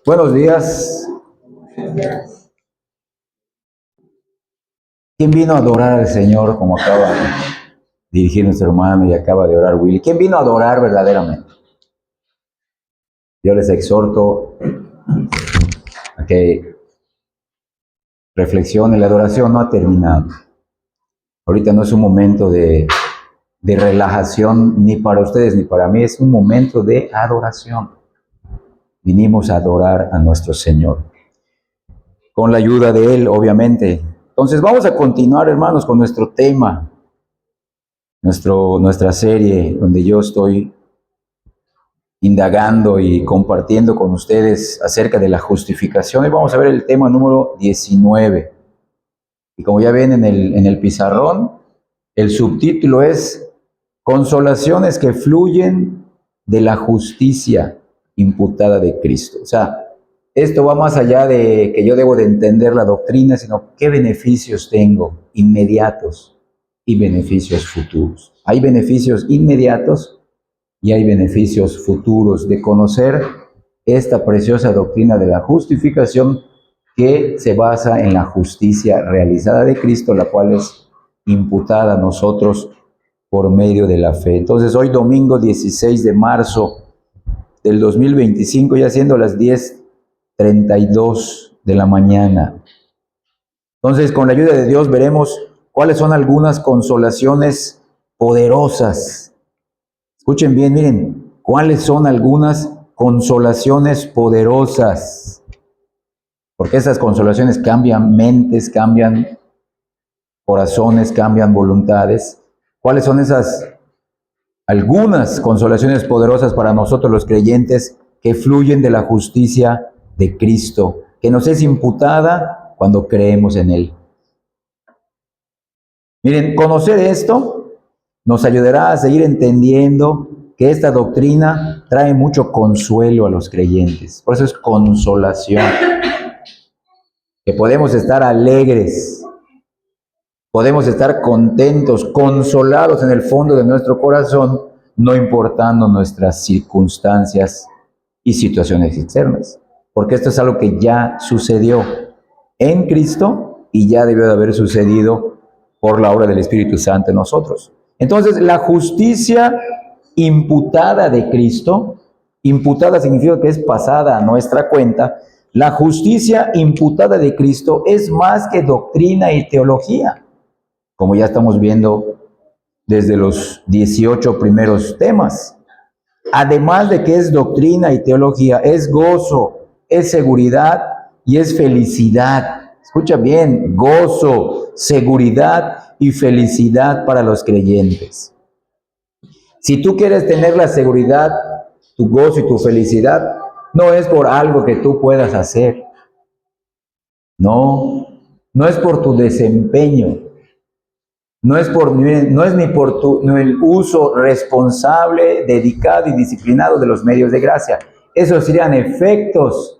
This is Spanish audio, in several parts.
Buenos días. ¿Quién vino a adorar al Señor como acaba de dirigir nuestro hermano y acaba de orar Willy? ¿Quién vino a adorar verdaderamente? Yo les exhorto a que reflexionen. La adoración no ha terminado. Ahorita no es un momento de relajación ni para ustedes ni para mí, es un momento de adoración. Vinimos a adorar a nuestro Señor, con la ayuda de Él, obviamente. Entonces vamos a continuar, hermanos, con nuestro tema, nuestra serie, donde yo estoy indagando y compartiendo con ustedes acerca de la justificación. Y vamos a ver el tema número 19. Y como ya ven en el pizarrón, el subtítulo es Consolaciones que fluyen de la justicia imputada de Cristo. O sea, esto va más allá de que yo debo de entender la doctrina, sino qué beneficios tengo inmediatos y beneficios futuros. Hay beneficios inmediatos y hay beneficios futuros de conocer esta preciosa doctrina de la justificación que se basa en la justicia realizada de Cristo, la cual es imputada a nosotros por medio de la fe. Entonces, hoy domingo 16 de marzo del 2025, ya siendo las 10:32 de la mañana. Entonces, con la ayuda de Dios veremos cuáles son algunas consolaciones poderosas. Escuchen bien, miren, cuáles son algunas consolaciones poderosas. Porque esas consolaciones cambian mentes, cambian corazones, cambian voluntades. ¿Cuáles son esas algunas consolaciones poderosas para nosotros los creyentes que fluyen de la justicia de Cristo, que nos es imputada cuando creemos en Él? Miren, conocer esto nos ayudará a seguir entendiendo que esta doctrina trae mucho consuelo a los creyentes. Por eso es consolación. Que podemos estar alegres, podemos estar contentos, consolados en el fondo de nuestro corazón, no importando nuestras circunstancias y situaciones externas. Porque esto es algo que ya sucedió en Cristo y ya debió de haber sucedido por la obra del Espíritu Santo en nosotros. Entonces, la justicia imputada de Cristo, imputada significa que es pasada a nuestra cuenta. La justicia imputada de Cristo es más que doctrina y teología, como ya estamos viendo desde los 18 primeros temas. Además de que es doctrina y teología, es gozo, es seguridad y es felicidad. Escucha bien, gozo, seguridad y felicidad para los creyentes. Si tú quieres tener la seguridad, tu gozo y tu felicidad, no es por algo que tú puedas hacer. No es por tu desempeño. No es ni por el uso responsable, dedicado y disciplinado de los medios de gracia. Esos serían efectos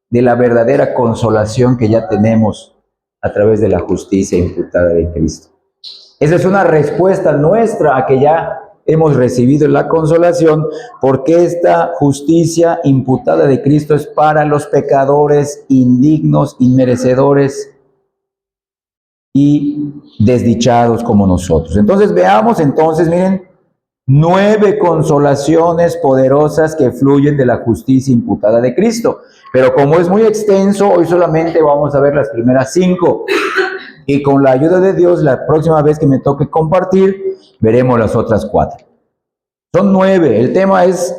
de la verdadera consolación que ya tenemos a través de la justicia imputada de Cristo. Esa es una respuesta nuestra a que ya hemos recibido la consolación, porque esta justicia imputada de Cristo es para los pecadores indignos, inmerecedores y desdichados como nosotros. Entonces veamos, miren, 9 consolaciones poderosas que fluyen de la justicia imputada de Cristo. Pero como es muy extenso, hoy solamente vamos a ver las primeras 5. Y con la ayuda de Dios, la próxima vez que me toque compartir, veremos las otras 4. Son 9. El tema es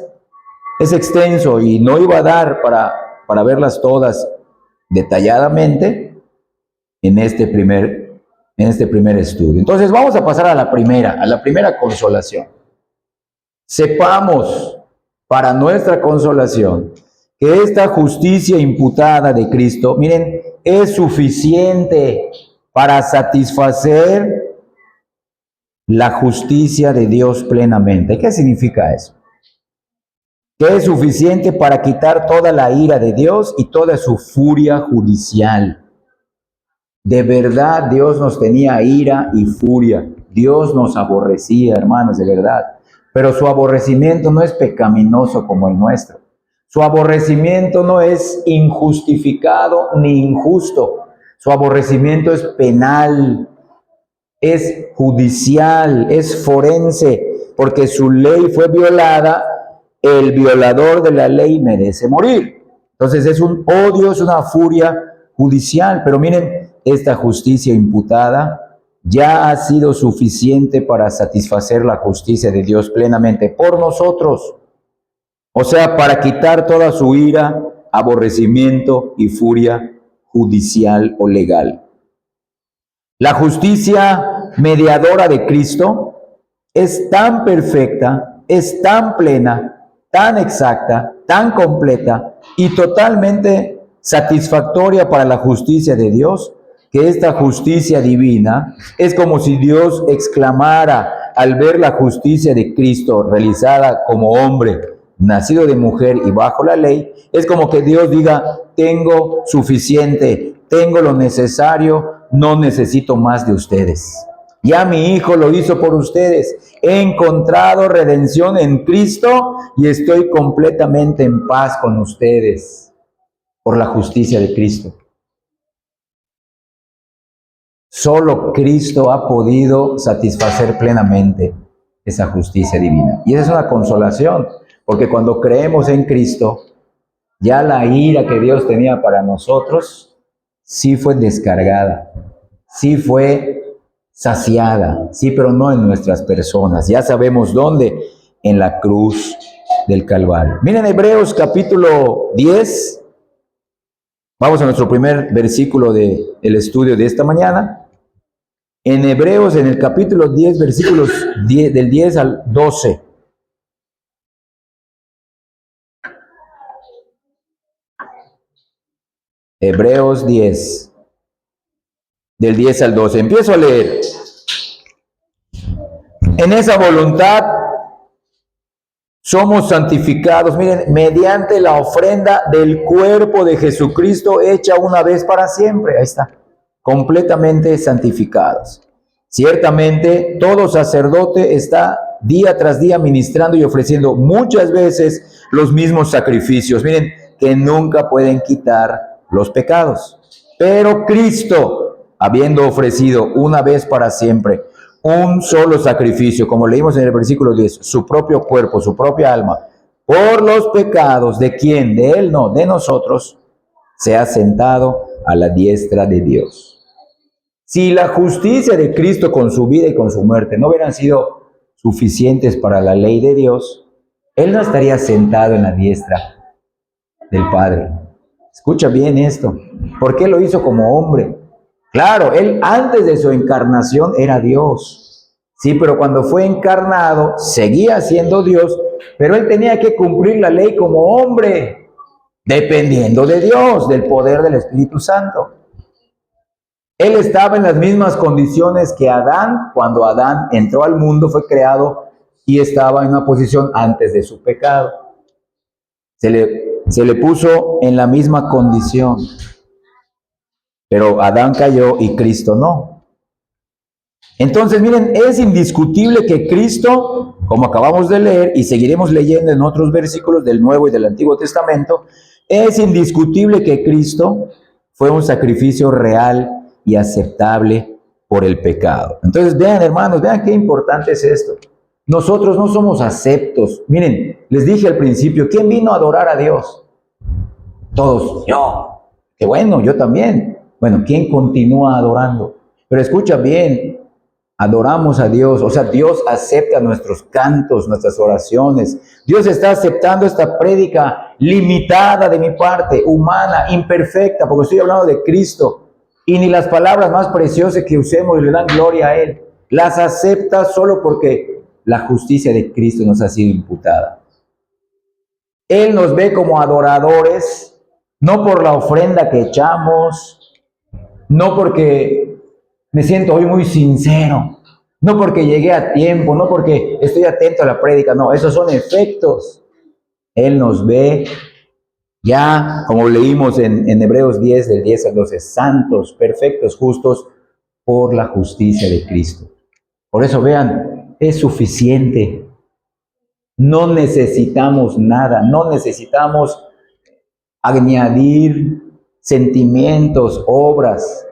extenso y no iba a dar para verlas todas detalladamente en este primer estudio. Entonces vamos a pasar a la primera consolación. Sepamos para nuestra consolación que esta justicia imputada de Cristo, miren, es suficiente para satisfacer la justicia de Dios plenamente. ¿Qué significa eso? Que es suficiente para quitar toda la ira de Dios y toda su furia judicial. De verdad, Dios nos tenía ira y furia. Dios nos aborrecía, hermanos, de verdad. Pero su aborrecimiento no es pecaminoso como el nuestro. Su aborrecimiento no es injustificado ni injusto. Su aborrecimiento es penal, es judicial, es forense, porque su ley fue violada. El violador de la ley merece morir. Entonces es un odio, es una furia judicial. Pero miren, esta justicia imputada ya ha sido suficiente para satisfacer la justicia de Dios plenamente por nosotros. O sea, para quitar toda su ira, aborrecimiento y furia judicial o legal. La justicia mediadora de Cristo es tan perfecta, es tan plena, tan exacta, tan completa y totalmente satisfactoria para la justicia de Dios, que esta justicia divina es como si Dios exclamara al ver la justicia de Cristo realizada como hombre, nacido de mujer y bajo la ley, es como que Dios diga, tengo suficiente, tengo lo necesario, no necesito más de ustedes. Ya mi Hijo lo hizo por ustedes. He encontrado redención en Cristo y estoy completamente en paz con ustedes por la justicia de Cristo. Solo Cristo ha podido satisfacer plenamente esa justicia divina. Y esa es una consolación, porque cuando creemos en Cristo, ya la ira que Dios tenía para nosotros, sí fue descargada, sí fue saciada, sí, pero no en nuestras personas. Ya sabemos dónde, en la cruz del Calvario. Miren Hebreos capítulo 10. Vamos a nuestro primer versículo del estudio de esta mañana. En Hebreos, en el capítulo 10, versículos del 10 al 12. Hebreos 10, del 10 al 12. Empiezo a leer. En esa voluntad somos santificados, miren, mediante la ofrenda del cuerpo de Jesucristo hecha una vez para siempre. Ahí está, completamente santificados. Ciertamente, todo sacerdote está día tras día ministrando y ofreciendo muchas veces los mismos sacrificios. Miren, que nunca pueden quitar los pecados. Pero Cristo, habiendo ofrecido una vez para siempre un solo sacrificio, como leímos en el versículo 10, su propio cuerpo, su propia alma, por los pecados, ¿de quién? De Él, no, de nosotros, se ha sentado a la diestra de Dios. Si la justicia de Cristo con su vida y con su muerte no hubieran sido suficientes para la ley de Dios, Él no estaría sentado en la diestra del Padre. Escucha bien esto. ¿Por qué lo hizo como hombre? Claro, Él antes de su encarnación era Dios. Sí, pero cuando fue encarnado, seguía siendo Dios, pero Él tenía que cumplir la ley como hombre, dependiendo de Dios, del poder del Espíritu Santo. Él estaba en las mismas condiciones que Adán. Cuando Adán entró al mundo, fue creado y estaba en una posición antes de su pecado. Se le puso en la misma condición. Pero Adán cayó y Cristo no. Entonces, miren, es indiscutible que Cristo, como acabamos de leer y seguiremos leyendo en otros versículos del Nuevo y del Antiguo Testamento, es indiscutible que Cristo fue un sacrificio real y aceptable por el pecado. Entonces, vean, hermanos, vean qué importante es esto. Nosotros no somos aceptos. Miren, les dije al principio, ¿quién vino a adorar a Dios? Todos, yo. Qué bueno, yo también. Bueno, ¿quién continúa adorando? Pero escucha bien, adoramos a Dios, o sea, Dios acepta nuestros cantos, nuestras oraciones. Dios está aceptando esta prédica limitada de mi parte, humana, imperfecta, porque estoy hablando de Cristo. Y ni las palabras más preciosas que usemos le dan gloria a Él. Las acepta solo porque la justicia de Cristo nos ha sido imputada. Él nos ve como adoradores, no por la ofrenda que echamos, no porque me siento hoy muy sincero, no porque llegué a tiempo, no porque estoy atento a la prédica, no, esos son efectos. Él nos ve ya, como leímos en Hebreos 10, del 10 al 12, santos, perfectos, justos, por la justicia de Cristo. Por eso vean, es suficiente. No necesitamos nada, no necesitamos añadir sentimientos, obras,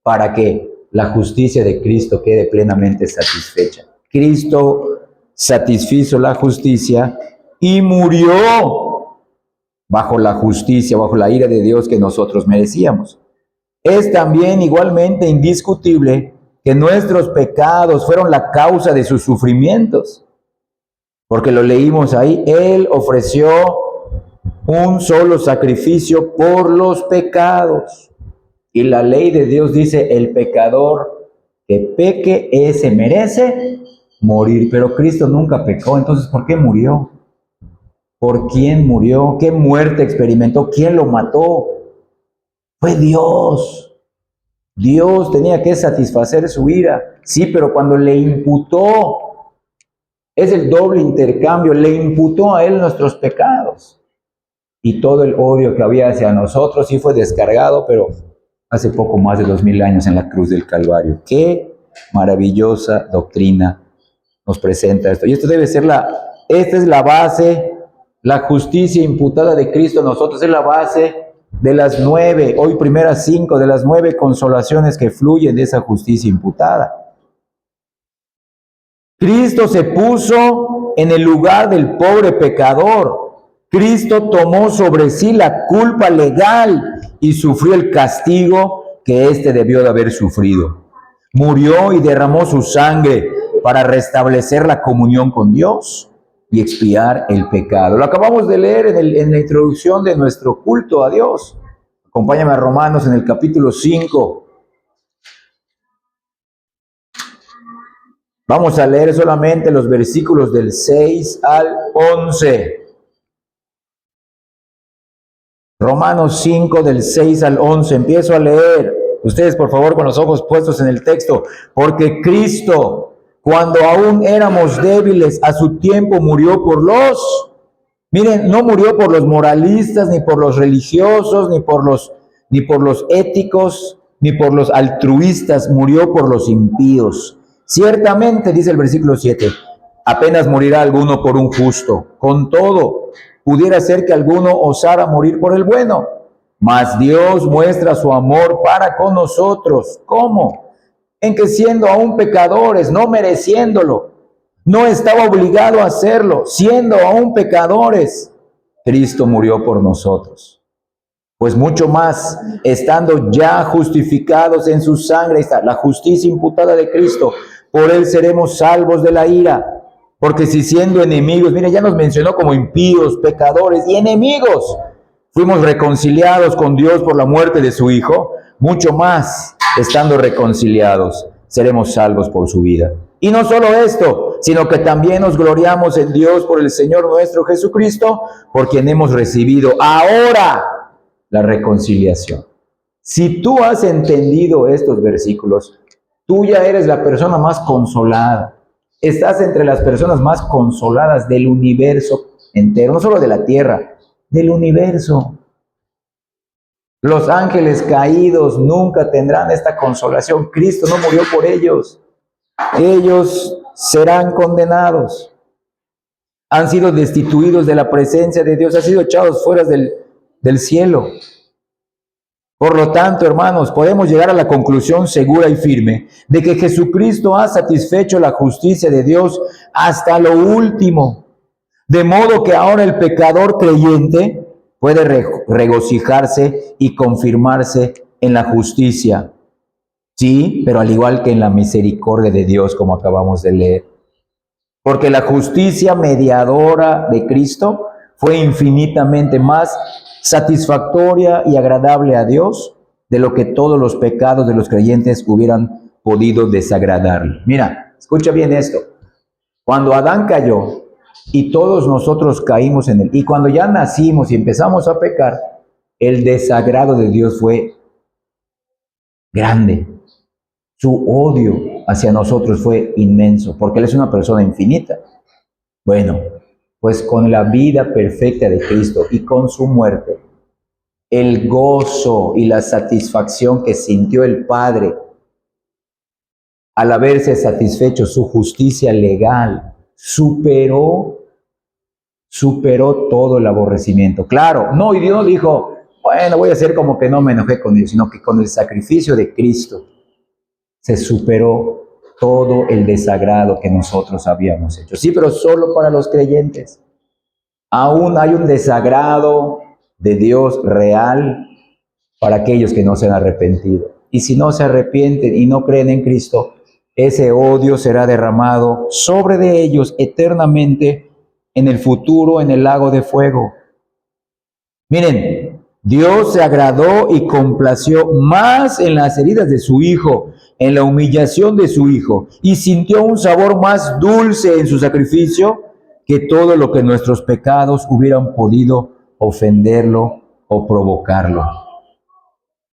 para que la justicia de Cristo quede plenamente satisfecha. Cristo satisfizo la justicia y murió bajo la justicia, bajo la ira de Dios que nosotros merecíamos. Es también igualmente indiscutible que nuestros pecados fueron la causa de sus sufrimientos, porque lo leímos ahí, Él ofreció un solo sacrificio por los pecados. Y la ley de Dios dice, el pecador que peque, ese merece morir. Pero Cristo nunca pecó, entonces ¿por qué murió? ¿Por quién murió? ¿Qué muerte experimentó? ¿Quién lo mató? Fue Dios. Dios tenía que satisfacer su ira. Sí, pero cuando le imputó, es el doble intercambio, le imputó a Él nuestros pecados. Y todo el odio que había hacia nosotros sí fue descargado, pero hace poco más de 2000 años en la cruz del Calvario. Qué maravillosa doctrina nos presenta esto. Y esto debe ser esta es la base, la justicia imputada de Cristo a nosotros, es la base de las 9, hoy primeras 5, de las 9 consolaciones que fluyen de esa justicia imputada. Cristo se puso en el lugar del pobre pecador. Cristo tomó sobre sí la culpa legal y sufrió el castigo que éste debió de haber sufrido. Murió y derramó su sangre para restablecer la comunión con Dios y expiar el pecado. Lo acabamos de leer en la introducción de nuestro culto a Dios. Acompáñame a Romanos en el capítulo 5. Vamos a leer solamente los versículos del 6 al 11. Romanos 5 del 6 al 11. Empiezo a leer. Ustedes, por favor, con los ojos puestos en el texto. Porque Cristo, cuando aún éramos débiles, a su tiempo murió por los... Miren, no murió por los moralistas, ni por los religiosos, ni por los éticos, ni por los altruistas. Murió por los impíos. Ciertamente, dice el versículo 7, apenas morirá alguno por un justo. Con todo, pudiera ser que alguno osara morir por el bueno. Mas Dios muestra su amor para con nosotros. ¿Cómo? En que siendo aún pecadores, no mereciéndolo, no estaba obligado a hacerlo, siendo aún pecadores, Cristo murió por nosotros. Pues mucho más, estando ya justificados en su sangre, está la justicia imputada de Cristo, por Él seremos salvos de la ira. Porque si siendo enemigos, mire, ya nos mencionó como impíos, pecadores y enemigos, fuimos reconciliados con Dios por la muerte de su Hijo, mucho más, estando reconciliados, seremos salvos por su vida. Y no solo esto, sino que también nos gloriamos en Dios por el Señor nuestro Jesucristo, por quien hemos recibido ahora la reconciliación. Si tú has entendido estos versículos, tú ya eres la persona más consolada. Estás entre las personas más consoladas del universo entero, no solo de la tierra, del universo. Los ángeles caídos nunca tendrán esta consolación. Cristo no murió por ellos. Ellos serán condenados. Han sido destituidos de la presencia de Dios, han sido echados fuera del cielo. Por lo tanto, hermanos, podemos llegar a la conclusión segura y firme de que Jesucristo ha satisfecho la justicia de Dios hasta lo último, de modo que ahora el pecador creyente puede regocijarse y confirmarse en la justicia. Sí, pero al igual que en la misericordia de Dios, como acabamos de leer. Porque la justicia mediadora de Cristo fue infinitamente más satisfactoria y agradable a Dios de lo que todos los pecados de los creyentes hubieran podido desagradarle. Mira, escucha bien esto. Cuando Adán cayó y todos nosotros caímos en él, y cuando ya nacimos y empezamos a pecar, el desagrado de Dios fue grande. Su odio hacia nosotros fue inmenso, porque Él es una persona infinita. Bueno, pues con la vida perfecta de Cristo y con su muerte, el gozo y la satisfacción que sintió el Padre al haberse satisfecho su justicia legal, superó todo el aborrecimiento. Claro, no, y Dios dijo, bueno, voy a hacer como que no me enojé con Dios, sino que con el sacrificio de Cristo se superó todo el desagrado que nosotros habíamos hecho. Sí, pero solo para los creyentes. Aún hay un desagrado de Dios real para aquellos que no se han arrepentido. Y si no se arrepienten y no creen en Cristo, ese odio será derramado sobre de ellos eternamente en el futuro, en el lago de fuego. Miren, Dios se agradó y complació más en las heridas de su Hijo, en la humillación de su Hijo, y sintió un sabor más dulce en su sacrificio que todo lo que nuestros pecados hubieran podido ofenderlo o provocarlo.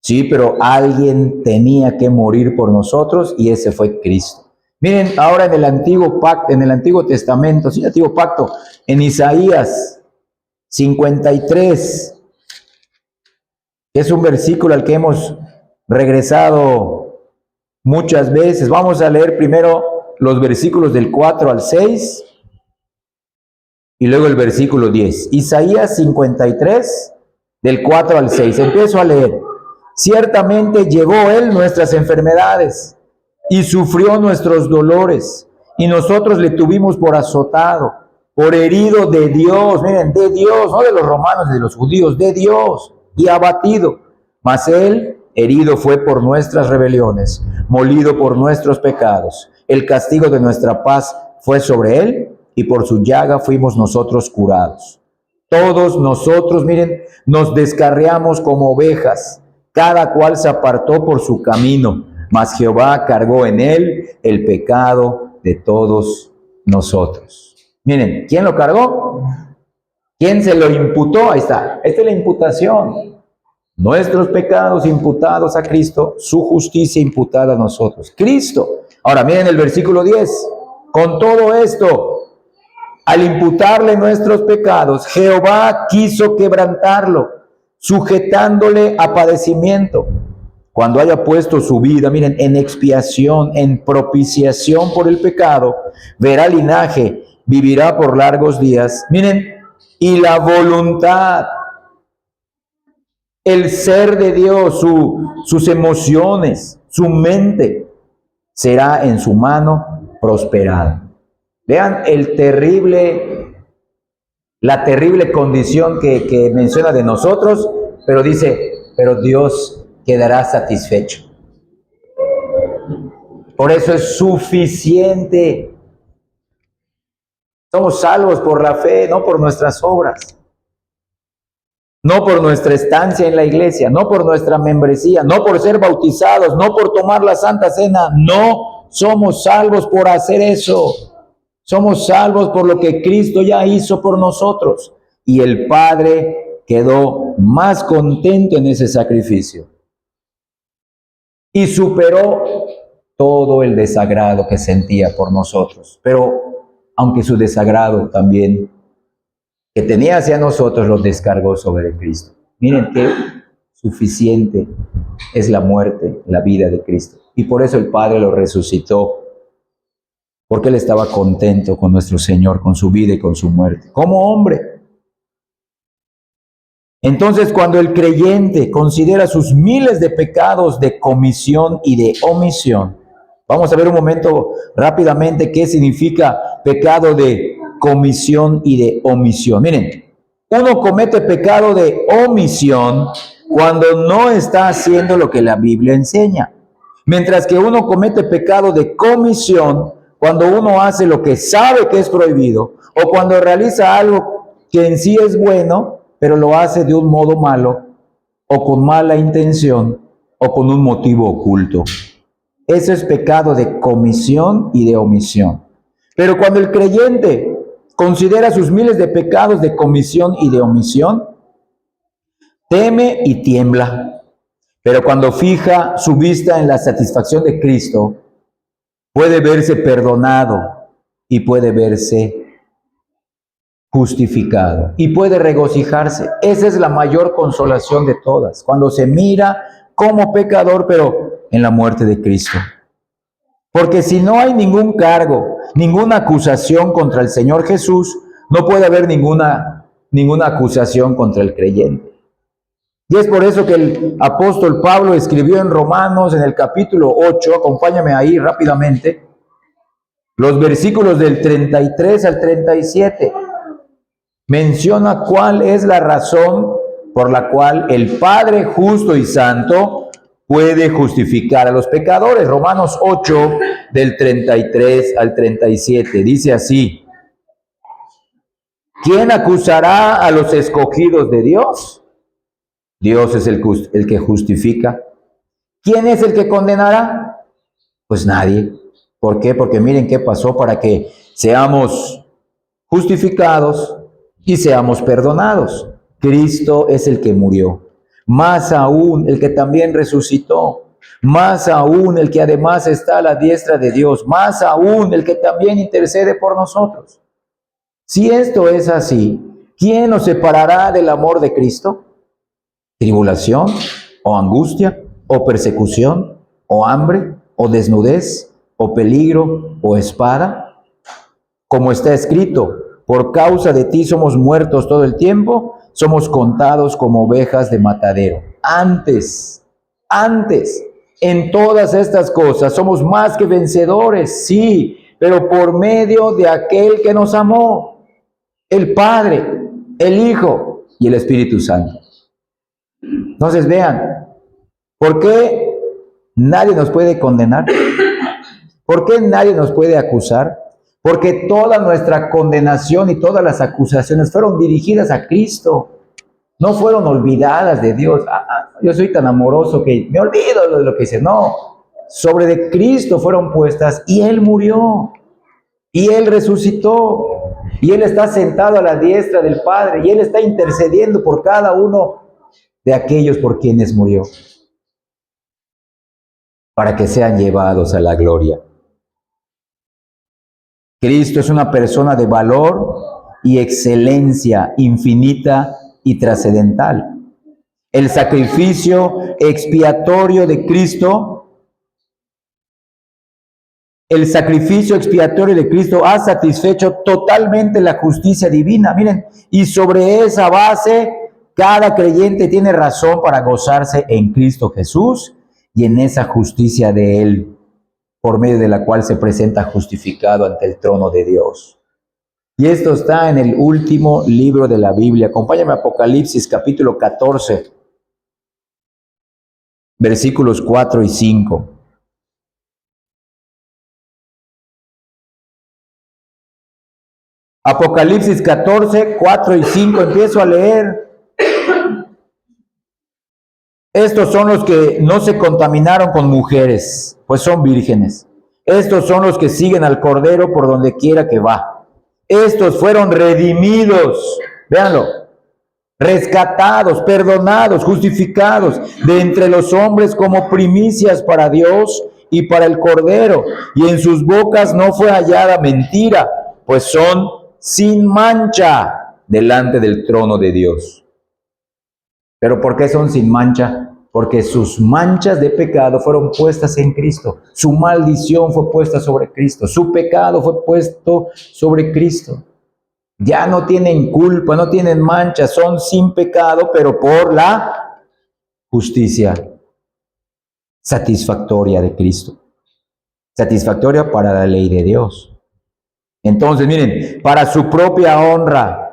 Sí, pero alguien tenía que morir por nosotros y ese fue Cristo. Miren, ahora en el Antiguo Pacto, en el Antiguo Testamento, sí, Antiguo Pacto, en Isaías 53, que es un versículo al que hemos regresado muchas veces. Vamos a leer primero los versículos del 4 al 6 y luego el versículo 10. Isaías 53, del 4 al 6. Empiezo a leer. Ciertamente llevó Él nuestras enfermedades y sufrió nuestros dolores, y nosotros le tuvimos por azotado, por herido de Dios, miren, de Dios, no de los romanos, de los judíos, de Dios, y abatido. Mas Él herido fue por nuestras rebeliones, molido por nuestros pecados. El castigo de nuestra paz fue sobre Él, y por su llaga fuimos nosotros curados. Todos nosotros, miren, nos descarriamos como ovejas, cada cual se apartó por su camino, mas Jehová cargó en él el pecado de todos nosotros. Miren, ¿quién lo cargó? ¿Quién se lo imputó? Ahí está, esta es la imputación. Nuestros pecados imputados a Cristo, su justicia imputada a nosotros. Cristo. Ahora miren el versículo 10. Con todo esto, al imputarle nuestros pecados, Jehová quiso quebrantarlo, sujetándole a padecimiento. Cuando haya puesto su vida, miren, en expiación, en propiciación por el pecado, verá linaje, vivirá por largos días. Miren, y la voluntad, el ser de Dios, sus emociones, su mente, será en su mano prosperada. Vean la terrible condición que menciona de nosotros, pero dice, pero Dios quedará satisfecho. Por eso es suficiente. Somos salvos por la fe, no por nuestras obras, no por nuestra estancia en la iglesia, no por nuestra membresía, no por ser bautizados, no por tomar la Santa Cena. No somos salvos por hacer eso. Somos salvos por lo que Cristo ya hizo por nosotros. Y el Padre quedó más contento en ese sacrificio. Y superó todo el desagrado que sentía por nosotros. Pero aunque su desagrado también que tenía hacia nosotros lo descargó sobre Cristo. Miren qué suficiente es la muerte, la vida de Cristo. Y por eso el Padre lo resucitó. Porque Él estaba contento con nuestro Señor, con su vida y con su muerte, como hombre. Entonces, cuando el creyente considera sus miles de pecados de comisión y de omisión, vamos a ver un momento rápidamente qué significa pecado de comisión y de omisión. Miren, uno comete pecado de omisión cuando no está haciendo lo que la Biblia enseña, mientras que uno comete pecado de comisión cuando uno hace lo que sabe que es prohibido, o cuando realiza algo que en sí es bueno, pero lo hace de un modo malo, o con mala intención, o con un motivo oculto. Eso es pecado de comisión y de omisión. Pero cuando el creyente considera sus miles de pecados de comisión y de omisión, teme y tiembla. Pero cuando fija su vista en la satisfacción de Cristo, puede verse perdonado y puede verse justificado y puede regocijarse. Esa es la mayor consolación de todas, cuando se mira como pecador, pero en la muerte de Cristo. Porque si no hay ningún cargo, ninguna acusación contra el Señor Jesús, no puede haber ninguna acusación contra el creyente. Y es por eso que el apóstol Pablo escribió en Romanos, en el capítulo 8, acompáñame ahí rápidamente, los versículos del 33 al 37. Menciona cuál es la razón por la cual el Padre justo y santo puede justificar a los pecadores. Romanos 8, del 33 al 37. Dice así: ¿quién acusará a los escogidos de Dios? Dios es el que justifica. ¿Quién es el que condenará? Pues nadie. ¿Por qué? Porque miren qué pasó para que seamos justificados y seamos perdonados. Cristo es el que murió. Más aún el que también resucitó. Más aún el que además está a la diestra de Dios. Más aún el que también intercede por nosotros. Si esto es así, ¿quién nos separará del amor de Cristo? ¿Tribulación? ¿O angustia? ¿O persecución? ¿O hambre? ¿O desnudez? ¿O peligro? ¿O espada? Como está escrito: por causa de ti somos muertos todo el tiempo, somos contados como ovejas de matadero. Antes, en todas estas cosas somos más que vencedores, sí, pero por medio de aquel que nos amó, el Padre, el Hijo y el Espíritu Santo. Entonces vean, ¿por qué nadie nos puede condenar? ¿Por qué nadie nos puede acusar? Porque toda nuestra condenación y todas las acusaciones fueron dirigidas a Cristo. No fueron olvidadas de Dios. Yo soy tan amoroso que me olvido de lo que hice. No, sobre de Cristo fueron puestas y Él murió. Y Él resucitó. Y Él está sentado a la diestra del Padre. Y Él está intercediendo por cada uno de aquellos por quienes murió, para que sean llevados a la gloria. Cristo es una persona de valor y excelencia infinita y trascendental. El sacrificio expiatorio de Cristo, ha satisfecho totalmente la justicia divina. Miren, y sobre esa base, cada creyente tiene razón para gozarse en Cristo Jesús y en esa justicia de Él, por medio de la cual se presenta justificado ante el trono de Dios. Y esto está en el último libro de la Biblia. Acompáñame a Apocalipsis capítulo 14, versículos 4 y 5. Apocalipsis 14, 4 y 5, empiezo a leer. Estos son los que no se contaminaron con mujeres, pues son vírgenes. Estos son los que siguen al Cordero por donde quiera que va. Estos fueron redimidos, véanlo, rescatados, perdonados, justificados de entre los hombres como primicias para Dios y para el Cordero. Y en sus bocas no fue hallada mentira, pues son sin mancha delante del trono de Dios. ¿Pero por qué son sin mancha? Porque sus manchas de pecado fueron puestas en Cristo. Su maldición fue puesta sobre Cristo. Su pecado fue puesto sobre Cristo. Ya no tienen culpa, no tienen mancha, son sin pecado, pero por la justicia satisfactoria de Cristo. Satisfactoria para la ley de Dios. Entonces, miren, para su propia honra,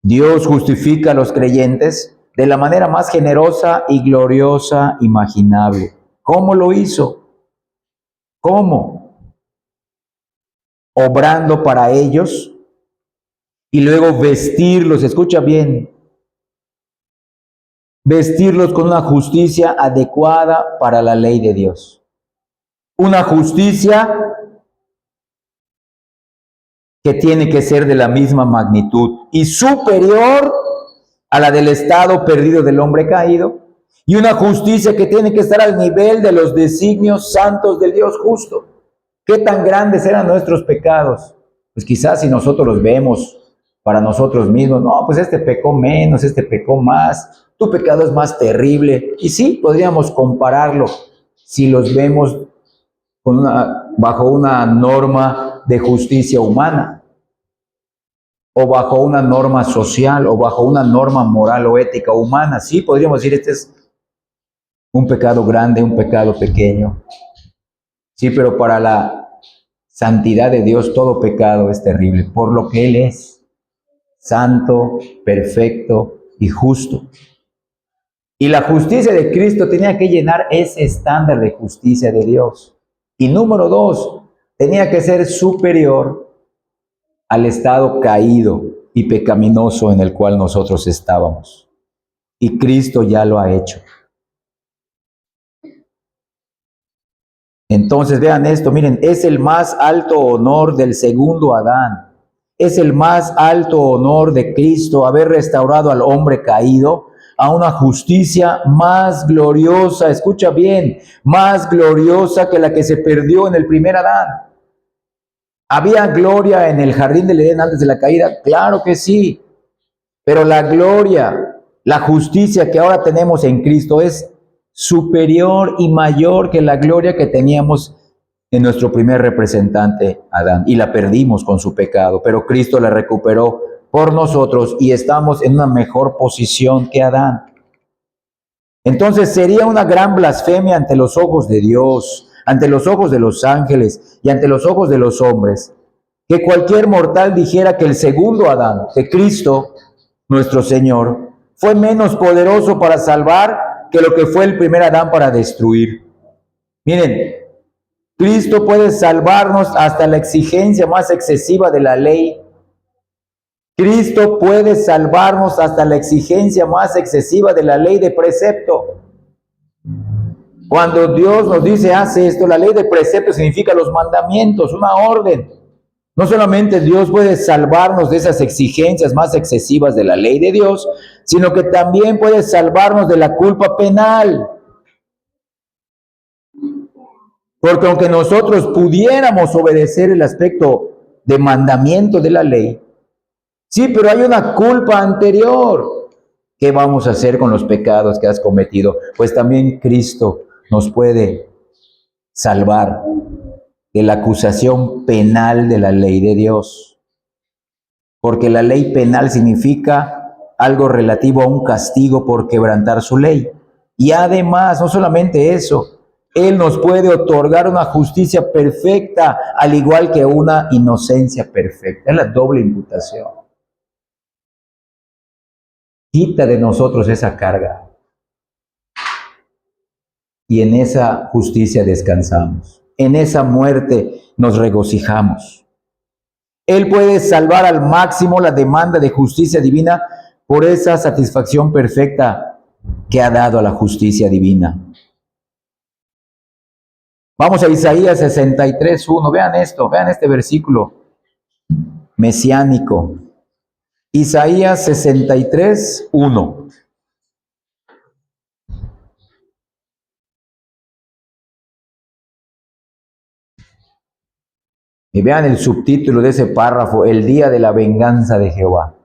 Dios justifica a los creyentes de la manera más generosa y gloriosa imaginable. ¿Cómo lo hizo? ¿Cómo? Obrando para ellos y luego vestirlos, escucha bien, vestirlos con una justicia adecuada para la ley de Dios. Una justicia que tiene que ser de la misma magnitud y superior a la del estado perdido del hombre caído, y una justicia que tiene que estar al nivel de los designios santos del Dios justo. ¿Qué tan grandes eran nuestros pecados? Pues quizás si nosotros los vemos para nosotros mismos, no, pues este pecó menos, este pecó más, tu pecado es más terrible. Y sí, podríamos compararlo si los vemos bajo una norma de justicia humana, o bajo una norma social, o bajo una norma moral o ética humana. Sí, podríamos decir, este es un pecado grande, un pecado pequeño. Sí, pero para la santidad de Dios todo pecado es terrible, por lo que Él es santo, perfecto y justo. Y la justicia de Cristo tenía que llenar ese estándar de justicia de Dios. Y número 2, tenía que ser superior al estado caído y pecaminoso en el cual nosotros estábamos. Y Cristo ya lo ha hecho. Entonces vean esto, miren, es el más alto honor del segundo Adán. Es el más alto honor de Cristo haber restaurado al hombre caído a una justicia más gloriosa, escucha bien, más gloriosa que la que se perdió en el primer Adán. ¿Había gloria en el jardín del Edén antes de la caída? Claro que sí, pero la gloria, la justicia que ahora tenemos en Cristo es superior y mayor que la gloria que teníamos en nuestro primer representante, Adán, y la perdimos con su pecado, pero Cristo la recuperó por nosotros y estamos en una mejor posición que Adán. Entonces sería una gran blasfemia ante los ojos de Dios, ante los ojos de los ángeles y ante los ojos de los hombres, que cualquier mortal dijera que el segundo Adán, que Cristo, nuestro Señor, fue menos poderoso para salvar que lo que fue el primer Adán para destruir. Miren, Cristo puede salvarnos hasta la exigencia más excesiva de la ley. Cristo puede salvarnos hasta la exigencia más excesiva de la ley de precepto. Cuando Dios nos dice, hace esto, la ley de precepto significa los mandamientos, una orden. No solamente Dios puede salvarnos de esas exigencias más excesivas de la ley de Dios, sino que también puede salvarnos de la culpa penal. Porque aunque nosotros pudiéramos obedecer el aspecto de mandamiento de la ley, sí, pero hay una culpa anterior. ¿Qué vamos a hacer con los pecados que has cometido? Pues también Cristo nos puede salvar de la acusación penal de la ley de Dios. Porque la ley penal significa algo relativo a un castigo por quebrantar su ley. Y además, no solamente eso, Él nos puede otorgar una justicia perfecta, al igual que una inocencia perfecta. Es la doble imputación. Quita de nosotros esa carga. Y en esa justicia descansamos. En esa muerte nos regocijamos. Él puede salvar al máximo la demanda de justicia divina por esa satisfacción perfecta que ha dado a la justicia divina. Vamos a Isaías 63:1. Vean esto, vean este versículo mesiánico. Isaías 63:1. Y vean el subtítulo de ese párrafo, el día de la venganza de Jehová.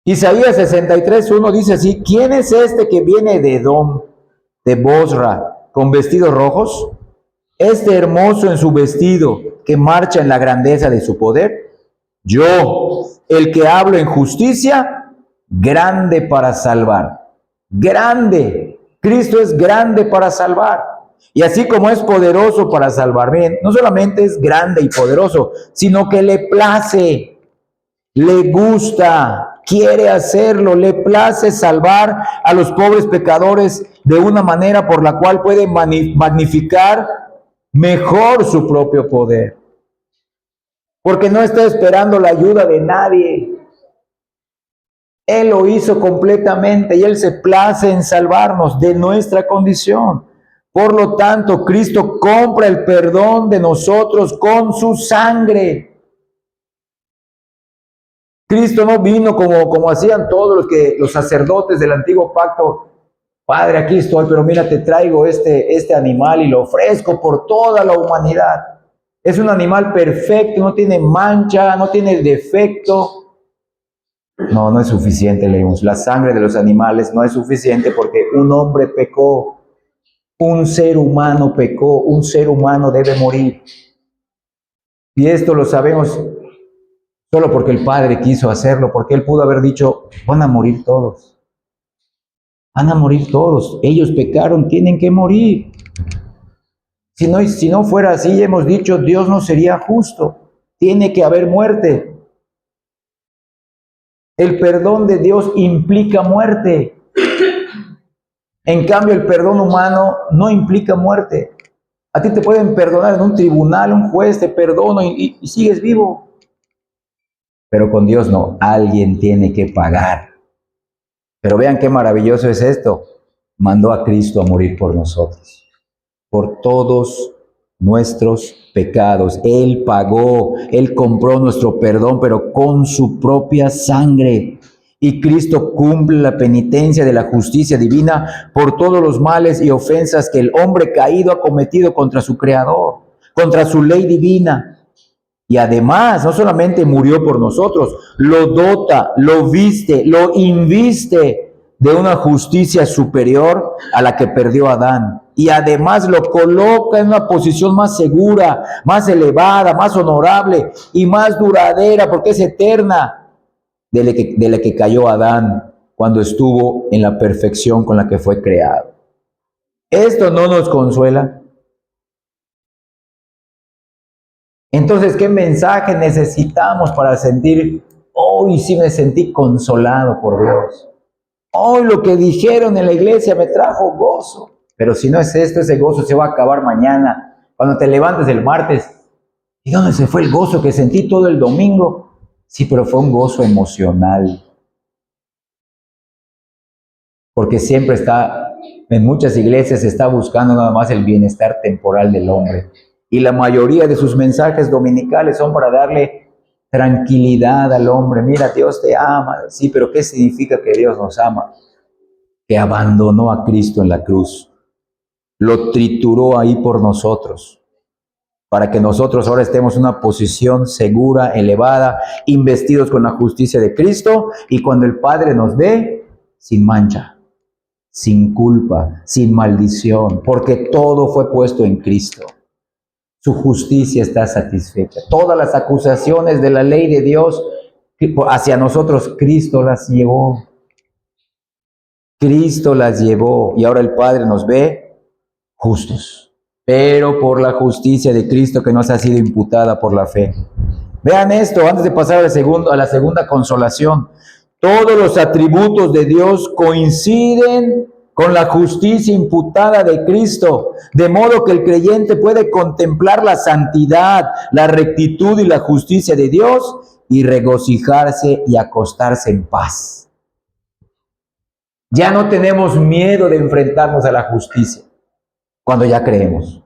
Isaías 63:1 dice así, ¿quién es este que viene de Edom, de Bosra, con vestidos rojos? Este hermoso en su vestido, que marcha en la grandeza de su poder. Yo, el que hablo en justicia, grande para salvar. Grande. Cristo es grande para salvar. Y así como es poderoso para salvar, bien, no solamente es grande y poderoso, sino que le place, le gusta, quiere hacerlo, le place salvar a los pobres pecadores de una manera por la cual puede magnificar mejor su propio poder. Porque no está esperando la ayuda de nadie. Él lo hizo completamente y Él se place en salvarnos de nuestra condición. Por lo tanto, Cristo compra el perdón de nosotros con su sangre. Cristo no vino como hacían todos los sacerdotes del antiguo pacto. Padre, aquí estoy, pero mira, te traigo este animal y lo ofrezco por toda la humanidad. Es un animal perfecto, no tiene mancha, no tiene defecto. No, no es suficiente, leímos. La sangre de los animales no es suficiente porque un hombre pecó. Un ser humano pecó, un ser humano debe morir. Y esto lo sabemos solo porque el Padre quiso hacerlo, porque Él pudo haber dicho, van a morir todos. Van a morir todos. Ellos pecaron, tienen que morir. Si no fuera así, hemos dicho, Dios no sería justo. Tiene que haber muerte. El perdón de Dios implica muerte. En cambio, el perdón humano no implica muerte. A ti te pueden perdonar en un tribunal, un juez te perdona y sigues vivo. Pero con Dios no, alguien tiene que pagar. Pero vean qué maravilloso es esto. Mandó a Cristo a morir por nosotros, por todos nuestros pecados. Él pagó, Él compró nuestro perdón, pero con su propia sangre. Y Cristo cumple la penitencia de la justicia divina por todos los males y ofensas que el hombre caído ha cometido contra su Creador, contra su ley divina. Y además, no solamente murió por nosotros, lo dota, lo viste, lo inviste de una justicia superior a la que perdió Adán. Y además lo coloca en una posición más segura, más elevada, más honorable y más duradera, porque es eterna, de la que cayó Adán cuando estuvo en la perfección con la que fue creado. ¿Esto no nos consuela? Entonces, ¿qué mensaje necesitamos para sentir, hoy sí me sentí consolado por Dios? Hoy lo que dijeron en la iglesia me trajo gozo. Pero si no es esto, ese gozo se va a acabar mañana. Cuando te levantes el martes, ¿y dónde se fue el gozo que sentí todo el domingo? Sí, pero fue un gozo emocional. Porque siempre en muchas iglesias se está buscando nada más el bienestar temporal del hombre. Y la mayoría de sus mensajes dominicales son para darle tranquilidad al hombre. Mira, Dios te ama. Sí, pero ¿qué significa que Dios nos ama? Que abandonó a Cristo en la cruz. Lo trituró ahí por nosotros. Para que nosotros ahora estemos en una posición segura, elevada, investidos con la justicia de Cristo. Y cuando el Padre nos ve, sin mancha, sin culpa, sin maldición. Porque todo fue puesto en Cristo. Su justicia está satisfecha. Todas las acusaciones de la ley de Dios hacia nosotros, Cristo las llevó. Cristo las llevó y ahora el Padre nos ve justos, pero por la justicia de Cristo que nos ha sido imputada por la fe. Vean esto, antes de pasar a la segunda consolación. Todos los atributos de Dios coinciden con la justicia imputada de Cristo, de modo que el creyente puede contemplar la santidad, la rectitud y la justicia de Dios y regocijarse y acostarse en paz. Ya no tenemos miedo de enfrentarnos a la justicia cuando ya creemos.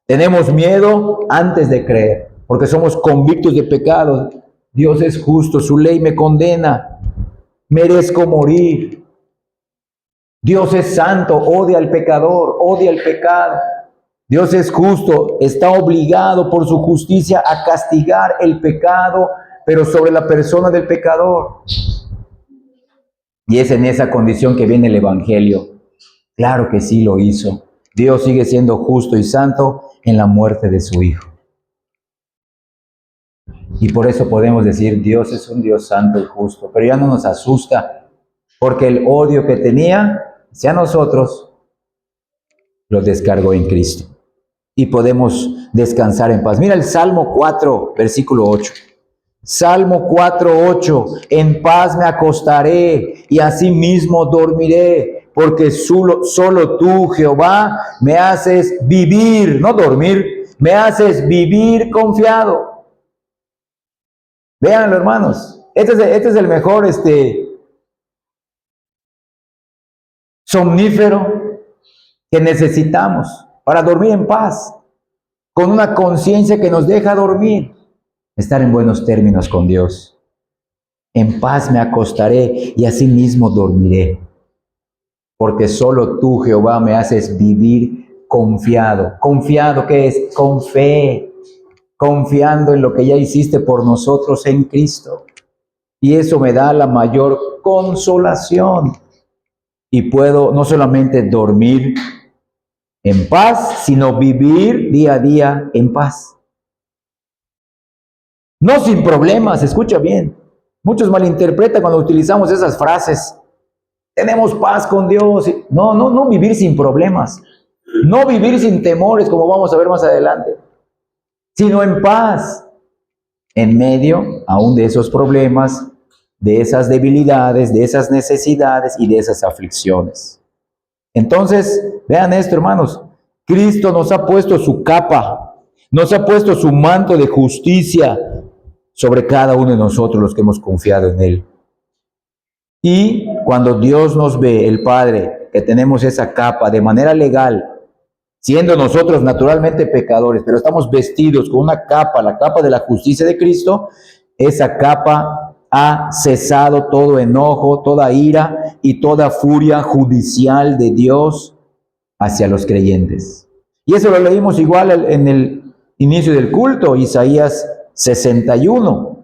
Tenemos miedo antes de creer, porque somos convictos de pecado. Dios es justo, su ley me condena, merezco morir. Dios es santo, odia al pecador, odia el pecado. Dios es justo, está obligado por su justicia a castigar el pecado, pero sobre la persona del pecador. Y es en esa condición que viene el Evangelio. Claro que sí lo hizo. Dios sigue siendo justo y santo en la muerte de su Hijo. Y por eso podemos decir, Dios es un Dios santo y justo, pero ya no nos asusta, porque el odio que tenía hacia nosotros lo descargó en Cristo. Y podemos descansar en paz. Mira el Salmo 4, versículo 8. Salmo 4, 8. En paz me acostaré y asimismo dormiré, porque solo tú, Jehová, me haces vivir, no dormir, me haces vivir confiado. Véanlo, hermanos. Este es el mejor somnífero que necesitamos para dormir en paz, con una conciencia que nos deja dormir, estar en buenos términos con Dios. En paz me acostaré y asimismo dormiré, porque solo tú, Jehová, me haces vivir confiado. ¿Confiado qué es? Con fe, confiando en lo que ya hiciste por nosotros en Cristo. Y eso me da la mayor consolación. Y puedo no solamente dormir, en paz, sino vivir día a día en paz. No sin problemas, escucha bien. Muchos malinterpretan cuando utilizamos esas frases. Tenemos paz con Dios. No vivir sin problemas. No vivir sin temores, como vamos a ver más adelante. Sino en paz. En medio aún de esos problemas, de esas debilidades, de esas necesidades y de esas aflicciones. Entonces, vean esto, hermanos. Cristo nos ha puesto su capa, nos ha puesto su manto de justicia sobre cada uno de nosotros los que hemos confiado en Él. Y cuando Dios nos ve, el Padre, que tenemos esa capa de manera legal, siendo nosotros naturalmente pecadores, pero estamos vestidos con una capa, la capa de la justicia de Cristo, esa capa ha cesado todo enojo, toda ira y toda furia judicial de Dios hacia los creyentes. Y eso lo leímos igual en el inicio del culto, Isaías 61.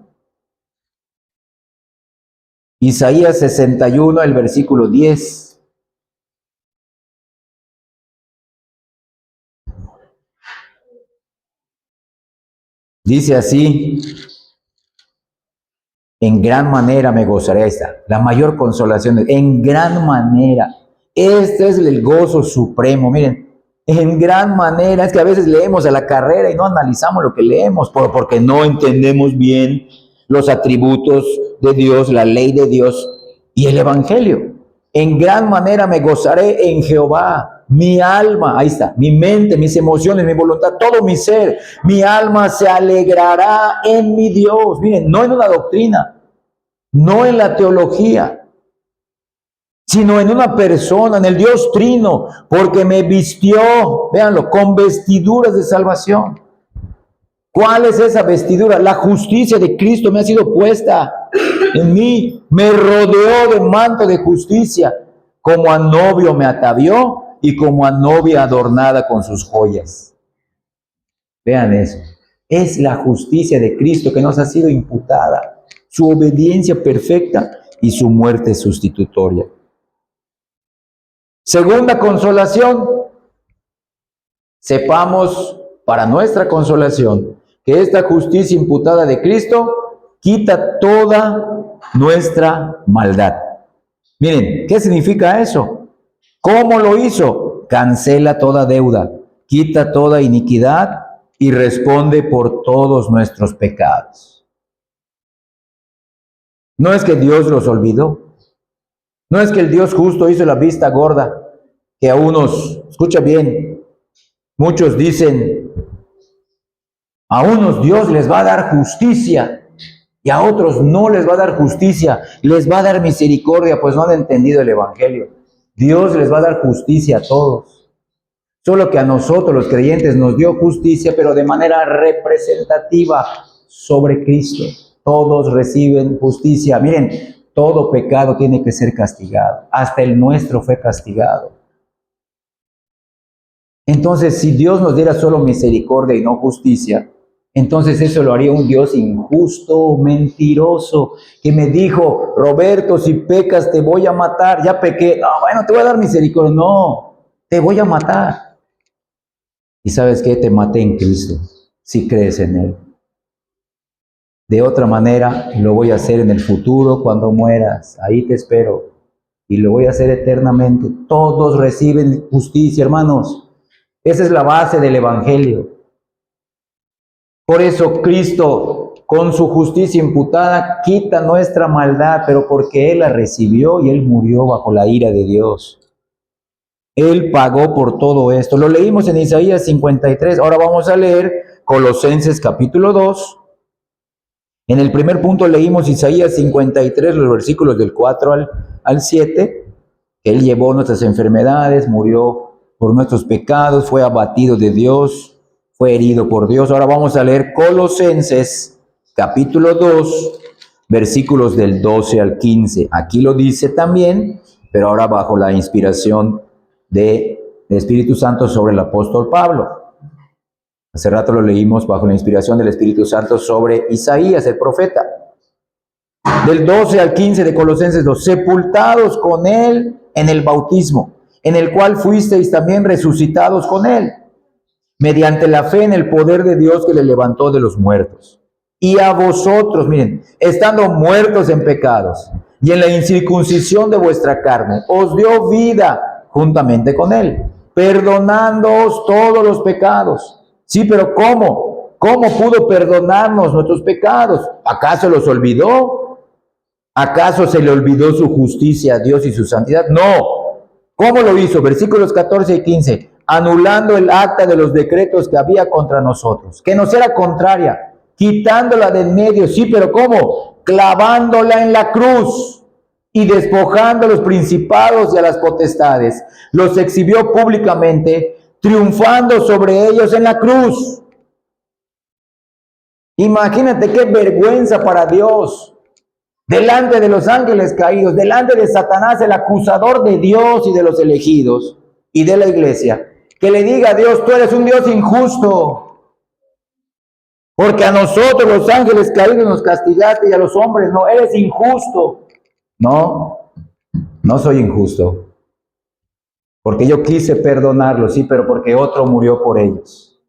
Isaías 61, el versículo 10. Dice así: en gran manera me gozaré. Ahí está, la mayor consolación, en gran manera. Este es el gozo supremo, miren, en gran manera. Es que a veces leemos a la carrera y no analizamos lo que leemos, porque no entendemos bien los atributos de Dios, la ley de Dios y el Evangelio. En gran manera me gozaré en Jehová. Mi alma, ahí está, mi mente, mis emociones, mi voluntad, todo mi ser, mi alma se alegrará en mi Dios. Miren, no en una doctrina, no en la teología, sino en una persona, en el Dios Trino, porque me vistió, véanlo, con vestiduras de salvación. ¿Cuál es esa vestidura? La justicia de Cristo me ha sido puesta en mí, me rodeó de manto de justicia, como a novio me atavió y como a novia adornada con sus joyas. Vean eso. Es la justicia de Cristo que nos ha sido imputada, su obediencia perfecta y su muerte sustitutoria. Segunda consolación, sepamos para nuestra consolación que esta justicia imputada de Cristo quita toda nuestra maldad. Miren, ¿qué significa eso? ¿Cómo lo hizo? Cancela toda deuda, quita toda iniquidad y responde por todos nuestros pecados. No es que Dios los olvidó, no es que el Dios justo hizo la vista gorda, que a unos, escucha bien, muchos dicen, a unos Dios les va a dar justicia y a otros no les va a dar justicia, les va a dar misericordia, pues no han entendido el Evangelio. Dios les va a dar justicia a todos. Solo que a nosotros los creyentes nos dio justicia, pero de manera representativa sobre Cristo. Todos reciben justicia. Miren, todo pecado tiene que ser castigado. Hasta el nuestro fue castigado. Entonces, si Dios nos diera solo misericordia y no justicia, entonces eso lo haría un Dios injusto, mentiroso, que me dijo, Roberto, si pecas te voy a matar. Ya pequé. No, bueno, te voy a dar misericordia. No, te voy a matar. ¿Y sabes qué? Te maté en Cristo, si crees en Él. De otra manera, lo voy a hacer en el futuro cuando mueras. Ahí te espero. Y lo voy a hacer eternamente. Todos reciben justicia, hermanos. Esa es la base del Evangelio. Por eso Cristo, con su justicia imputada, quita nuestra maldad, pero porque Él la recibió y Él murió bajo la ira de Dios. Él pagó por todo esto. Lo leímos en Isaías 53. Ahora vamos a leer Colosenses capítulo 2. En el primer punto leímos Isaías 53, los versículos del 4 al 7. Él llevó nuestras enfermedades, murió por nuestros pecados, fue abatido de Dios, fue herido por Dios. Ahora vamos a leer Colosenses capítulo 2, versículos del 12 al 15. Aquí lo dice también, pero ahora bajo la inspiración del Espíritu Santo sobre el apóstol Pablo. Hace rato lo leímos bajo la inspiración del Espíritu Santo sobre Isaías, el profeta. Del 12 al 15 de Colosenses 2, sepultados con Él en el bautismo, en el cual fuisteis también resucitados con Él, mediante la fe en el poder de Dios que le levantó de los muertos. Y a vosotros, miren, estando muertos en pecados y en la incircuncisión de vuestra carne, os dio vida juntamente con Él, perdonándoos todos los pecados. Sí, pero ¿cómo? ¿Cómo pudo perdonarnos nuestros pecados? ¿Acaso los olvidó? ¿Acaso se le olvidó su justicia a Dios y su santidad? No. ¿Cómo lo hizo? Versículos 14 y 15. Anulando el acta de los decretos que había contra nosotros, que nos era contraria, quitándola de en medio. Sí, pero ¿cómo? Clavándola en la cruz y despojando a los principados y a las potestades, los exhibió públicamente, triunfando sobre ellos en la cruz. Imagínate qué vergüenza para Dios, delante de los ángeles caídos, delante de Satanás, el acusador de Dios y de los elegidos y de la iglesia, que le diga a Dios: tú eres un Dios injusto, porque a nosotros los ángeles caídos nos castigaste y a los hombres no, eres injusto. No, no soy injusto, porque yo quise perdonarlos, sí, pero porque otro murió por ellos.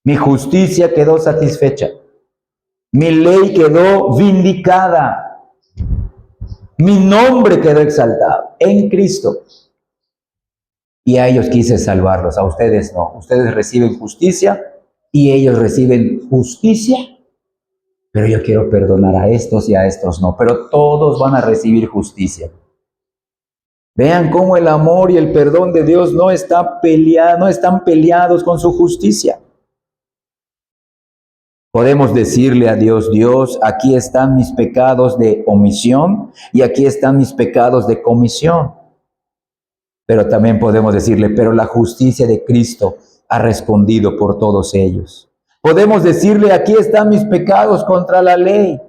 Mi justicia quedó satisfecha, mi ley quedó vindicada, mi nombre quedó exaltado en Cristo. Y a ellos quise salvarlos, a ustedes no. Ustedes reciben justicia y ellos reciben justicia, pero yo quiero perdonar a estos y a estos no. Pero todos van a recibir justicia. Vean cómo el amor y el perdón de Dios no están peleados con su justicia. Podemos decirle a Dios: Dios, aquí están mis pecados de omisión y aquí están mis pecados de comisión. Pero también podemos decirle: pero la justicia de Cristo ha respondido por todos ellos. Podemos decirle: aquí están mis pecados contra la ley,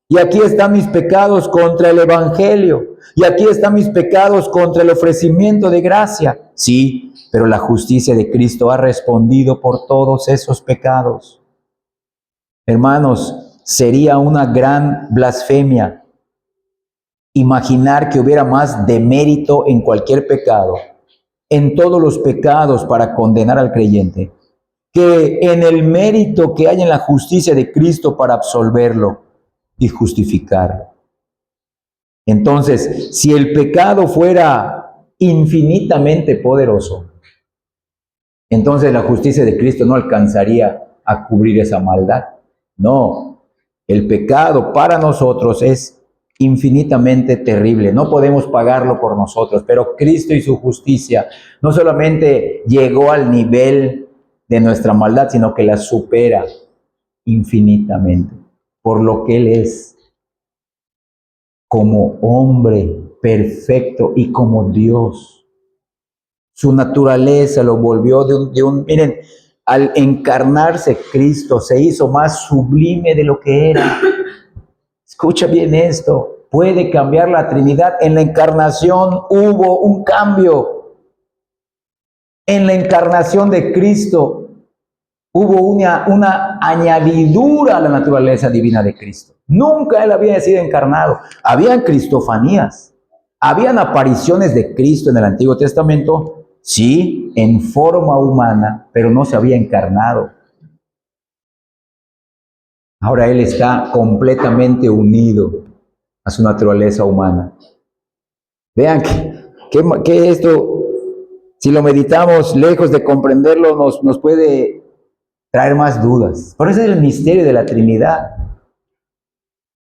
y aquí están mis pecados contra el evangelio, y aquí están mis pecados contra el ofrecimiento de gracia. Sí, pero la justicia de Cristo ha respondido por todos esos pecados. Hermanos, sería una gran blasfemia imaginar que hubiera más demérito en cualquier pecado, en todos los pecados para condenar al creyente, que en el mérito que hay en la justicia de Cristo para absolverlo y justificarlo. Entonces, si el pecado fuera infinitamente poderoso, entonces la justicia de Cristo no alcanzaría a cubrir esa maldad. No, el pecado para nosotros es infinitamente terrible, no podemos pagarlo por nosotros, pero Cristo y su justicia no solamente llegó al nivel de nuestra maldad, sino que la supera infinitamente, por lo que Él es, como hombre perfecto y como Dios. Su naturaleza lo volvió miren, al encarnarse Cristo se hizo más sublime de lo que era. Escucha bien esto, puede cambiar la Trinidad. En la encarnación hubo un cambio. En la encarnación de Cristo hubo una añadidura a la naturaleza divina de Cristo. Nunca Él había sido encarnado. Habían cristofanías, habían apariciones de Cristo en el Antiguo Testamento, sí, en forma humana, pero no se había encarnado. Ahora Él está completamente unido a su naturaleza humana. Vean que esto, si lo meditamos, lejos de comprenderlo, nos puede traer más dudas. Por eso es el misterio de la Trinidad.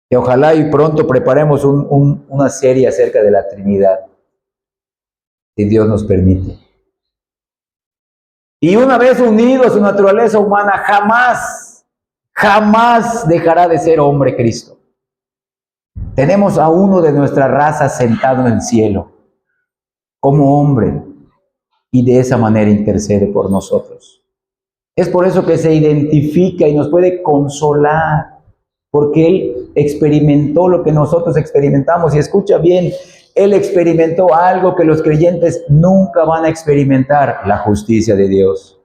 Que ojalá y pronto preparemos una serie acerca de la Trinidad, si Dios nos permite. Y una vez unido a su naturaleza humana, jamás dejará de ser hombre Cristo. Tenemos a uno de nuestra raza sentado en el cielo, como hombre, y de esa manera intercede por nosotros. Es por eso que se identifica y nos puede consolar, porque Él experimentó lo que nosotros experimentamos. Y escucha bien, Él experimentó algo que los creyentes nunca van a experimentar: la justicia de Dios,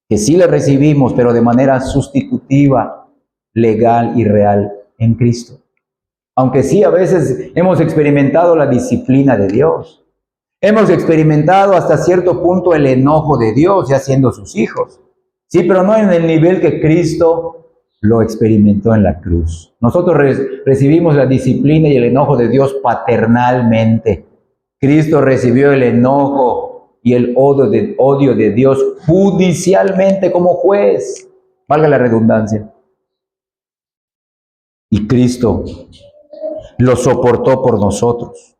que sí la recibimos, pero de manera sustitutiva, legal y real en Cristo. Aunque sí a veces hemos experimentado la disciplina de Dios. Hemos experimentado hasta cierto punto el enojo de Dios, ya siendo sus hijos. Sí, pero no en el nivel que Cristo lo experimentó en la cruz. Nosotros recibimos la disciplina y el enojo de Dios paternalmente. Cristo recibió el enojo y el odio de Dios judicialmente como juez. Valga la redundancia. Y Cristo lo soportó por nosotros.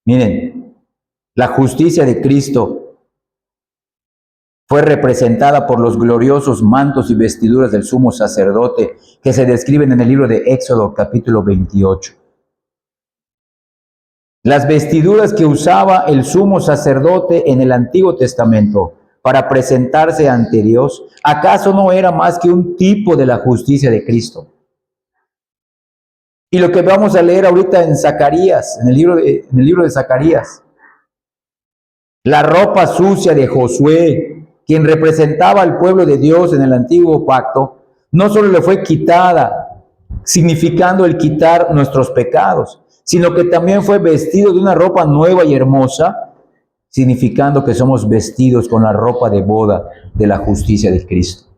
Miren, la justicia de Cristo fue representada por los gloriosos mantos y vestiduras del sumo sacerdote que se describen en el libro de Éxodo capítulo 28. Las vestiduras que usaba el sumo sacerdote en el Antiguo Testamento para presentarse ante Dios, ¿acaso no era más que un tipo de la justicia de Cristo? Y lo que vamos a leer ahorita en Zacarías, en el libro de Zacarías, la ropa sucia de Josué, quien representaba al pueblo de Dios en el antiguo pacto, no solo le fue quitada, significando el quitar nuestros pecados, sino que también fue vestido de una ropa nueva y hermosa, significando que somos vestidos con la ropa de boda de la justicia de Cristo.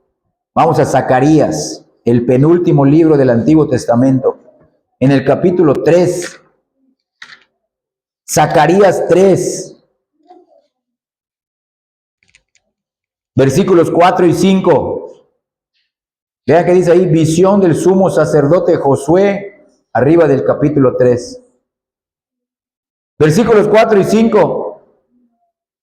Vamos a Zacarías, el penúltimo libro del Antiguo Testamento, en el capítulo 3. Zacarías 3. Versículos 4 y 5. Vean que dice ahí, visión del sumo sacerdote Josué, arriba del capítulo 3. Versículos 4 y 5.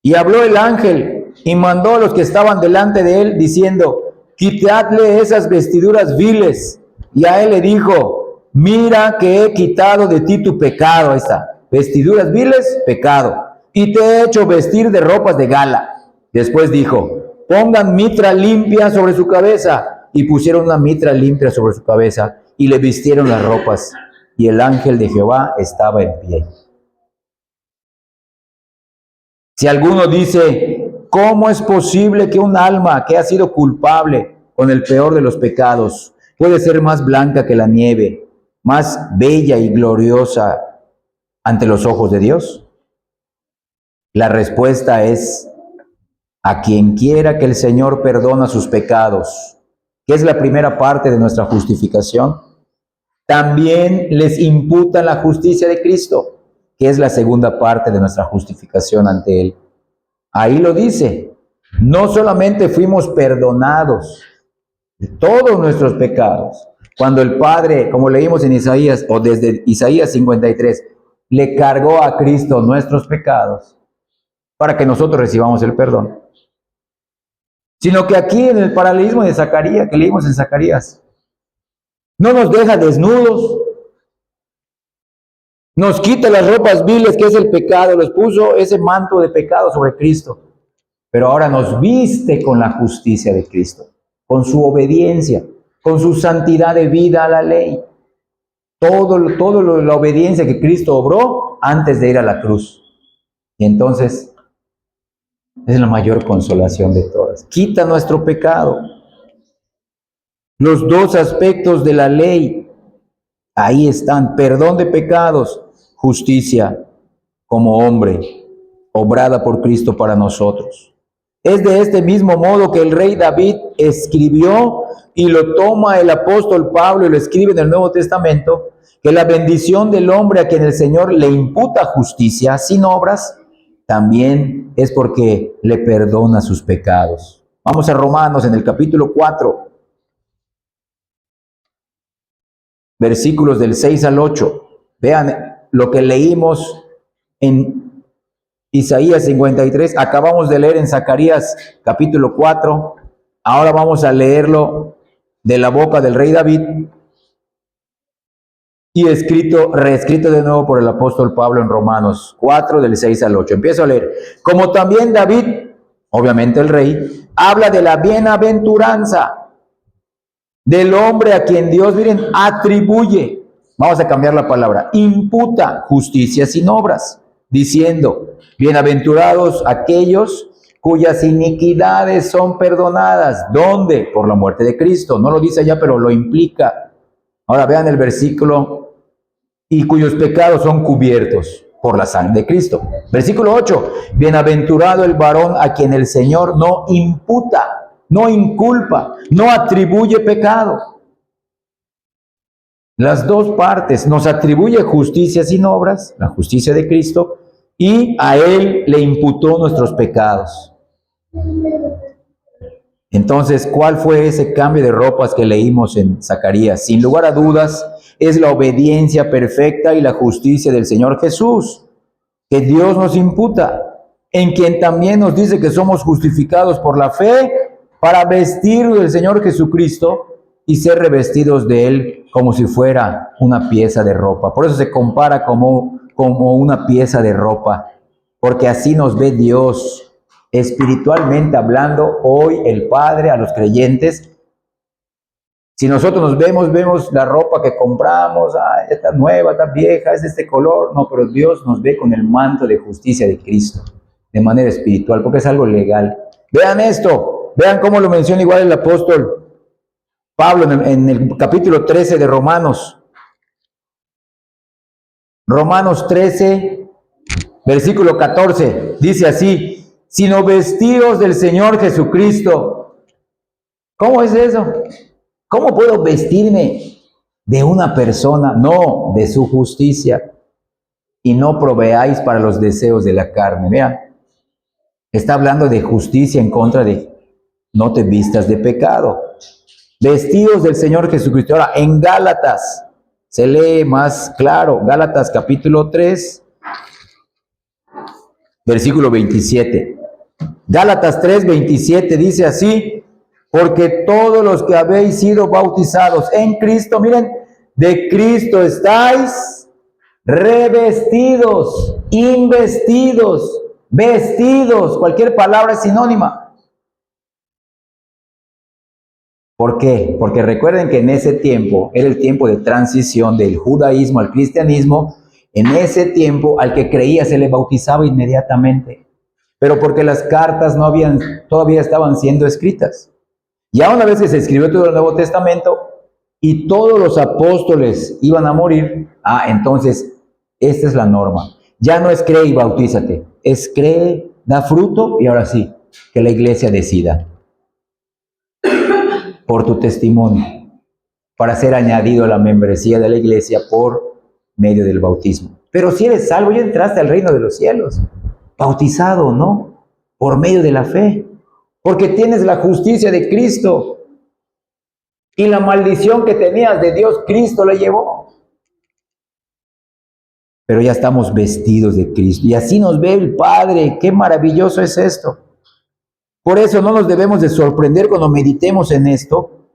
Y habló el ángel y mandó a los que estaban delante de él, diciendo, quitadle esas vestiduras viles. Y a él le dijo, mira que he quitado de ti tu pecado. Ahí está, vestiduras viles, pecado. Y te he hecho vestir de ropas de gala. Después dijo, pongan mitra limpia sobre su cabeza. Y pusieron una mitra limpia sobre su cabeza y le vistieron las ropas. Y el ángel de Jehová estaba en pie. Si alguno dice, ¿cómo es posible que un alma que ha sido culpable con el peor de los pecados puede ser más blanca que la nieve, más bella y gloriosa ante los ojos de Dios? La respuesta es, a quien quiera que el Señor perdona sus pecados, que es la primera parte de nuestra justificación, también les imputa la justicia de Cristo, que es la segunda parte de nuestra justificación ante Él. Ahí lo dice, no solamente fuimos perdonados de todos nuestros pecados, cuando el Padre, como leímos en Isaías, o desde Isaías 53, le cargó a Cristo nuestros pecados, para que nosotros recibamos el perdón. Sino que aquí en el paralelismo de Zacarías, que leímos en Zacarías, no nos deja desnudos, nos quita las ropas viles que es el pecado, les puso ese manto de pecado sobre Cristo, pero ahora nos viste con la justicia de Cristo, con su obediencia, con su santidad de vida a la ley, la obediencia que Cristo obró antes de ir a la cruz. Y entonces es la mayor consolación de todas. Quita nuestro pecado. Los dos aspectos de la ley, ahí están, perdón de pecados, justicia como hombre, obrada por Cristo para nosotros. Es de este mismo modo que el rey David escribió, y lo toma el apóstol Pablo y lo escribe en el Nuevo Testamento, que la bendición del hombre a quien el Señor le imputa justicia sin obras, también es porque le perdona sus pecados. Vamos a Romanos en el capítulo 4, versículos del 6 al 8. Vean lo que leímos en Isaías 53, acabamos de leer en Zacarías capítulo 4, ahora vamos a leerlo de la boca del rey David y reescrito de nuevo por el apóstol Pablo en Romanos 4 del 6 al 8. Empiezo a leer. Como también David, obviamente el rey, habla de la bienaventuranza del hombre a quien Dios, miren, atribuye, vamos a cambiar la palabra, imputa justicia sin obras, diciendo, bienaventurados aquellos cuyas iniquidades son perdonadas. ¿Dónde? Por la muerte de Cristo. No lo dice allá, pero lo implica. Ahora vean el versículo, y cuyos pecados son cubiertos. por la sangre de Cristo. Versículo 8, bienaventurado el varón a quien el Señor no imputa, no inculpa, no atribuye pecado. Las dos partes, nos atribuye justicia sin obras, la justicia de Cristo, y a Él le imputó nuestros pecados. Entonces, ¿cuál fue ese cambio de ropas que leímos en Zacarías? Sin lugar a dudas, es la obediencia perfecta y la justicia del Señor Jesús, que Dios nos imputa, en quien también nos dice que somos justificados por la fe para vestirnos del Señor Jesucristo y ser revestidos de Él como si fuera una pieza de ropa. Por eso se compara como una pieza de ropa, porque así nos ve Dios. Espiritualmente hablando, hoy el Padre a los creyentes, si nosotros nos vemos la ropa que compramos, está nueva, está vieja, es de este color, no, pero Dios nos ve con el manto de justicia de Cristo, de manera espiritual, porque es algo legal. Vean esto, vean cómo lo menciona igual el apóstol Pablo en el capítulo 13 de Romanos. Romanos 13, versículo 14, dice así, sino vestidos del Señor Jesucristo. ¿Cómo es eso? ¿Cómo puedo vestirme de una persona? No, de su justicia. Y no proveáis para los deseos de la carne. Vean, está hablando de justicia en contra de no te vistas de pecado. Vestidos del Señor Jesucristo. Ahora, en Gálatas se lee más claro. Gálatas capítulo 3, versículo 27. Gálatas 3, 27 dice así, porque todos los que habéis sido bautizados en Cristo, miren, de Cristo estáis revestidos, investidos, vestidos, cualquier palabra es sinónima. ¿Por qué? Porque recuerden que en ese tiempo era el tiempo de transición del judaísmo al cristianismo. En ese tiempo al que creía se le bautizaba inmediatamente, pero porque las cartas todavía estaban siendo escritas. Ya una vez que se escribió todo el Nuevo Testamento y todos los apóstoles iban a morir, entonces esta es la norma. Ya no es cree y bautízate, es cree, da fruto y ahora sí, que la iglesia decida por tu testimonio, para ser añadido a la membresía de la iglesia por medio del bautismo. Pero si eres salvo, ya entraste al reino de los cielos, bautizado, ¿no? Por medio de la fe, porque tienes la justicia de Cristo y la maldición que tenías de Dios, Cristo la llevó. Pero ya estamos vestidos de Cristo y así nos ve el Padre. Qué maravilloso es esto. Por eso no nos debemos de sorprender cuando meditemos en esto,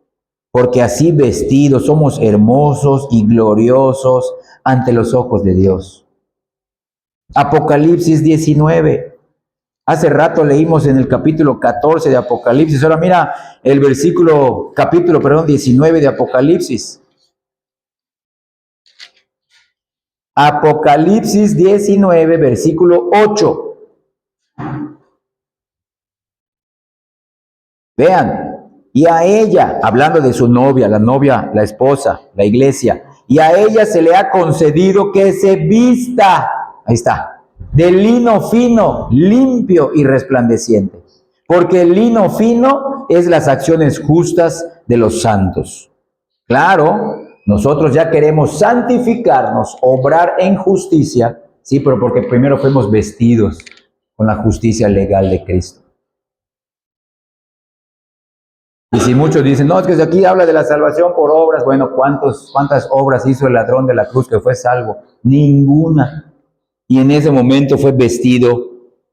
porque así vestidos somos hermosos y gloriosos ante los ojos de Dios. Apocalipsis 19. Hace rato leímos en el capítulo 14 de Apocalipsis. Ahora mira el capítulo 19 de Apocalipsis. Apocalipsis 19, versículo 8. Vean, y a ella, hablando de su novia, la esposa, la iglesia, y a ella se le ha concedido que se vista, ahí está, de lino fino, limpio y resplandeciente, porque el lino fino es las acciones justas de los santos. Claro, nosotros ya queremos santificarnos, obrar en justicia, sí, pero porque primero fuimos vestidos con la justicia legal de Cristo. Y si muchos dicen, no, es que aquí habla de la salvación por obras, bueno, ¿cuántas obras hizo el ladrón de la cruz que fue salvo? Ninguna. Y en ese momento fue vestido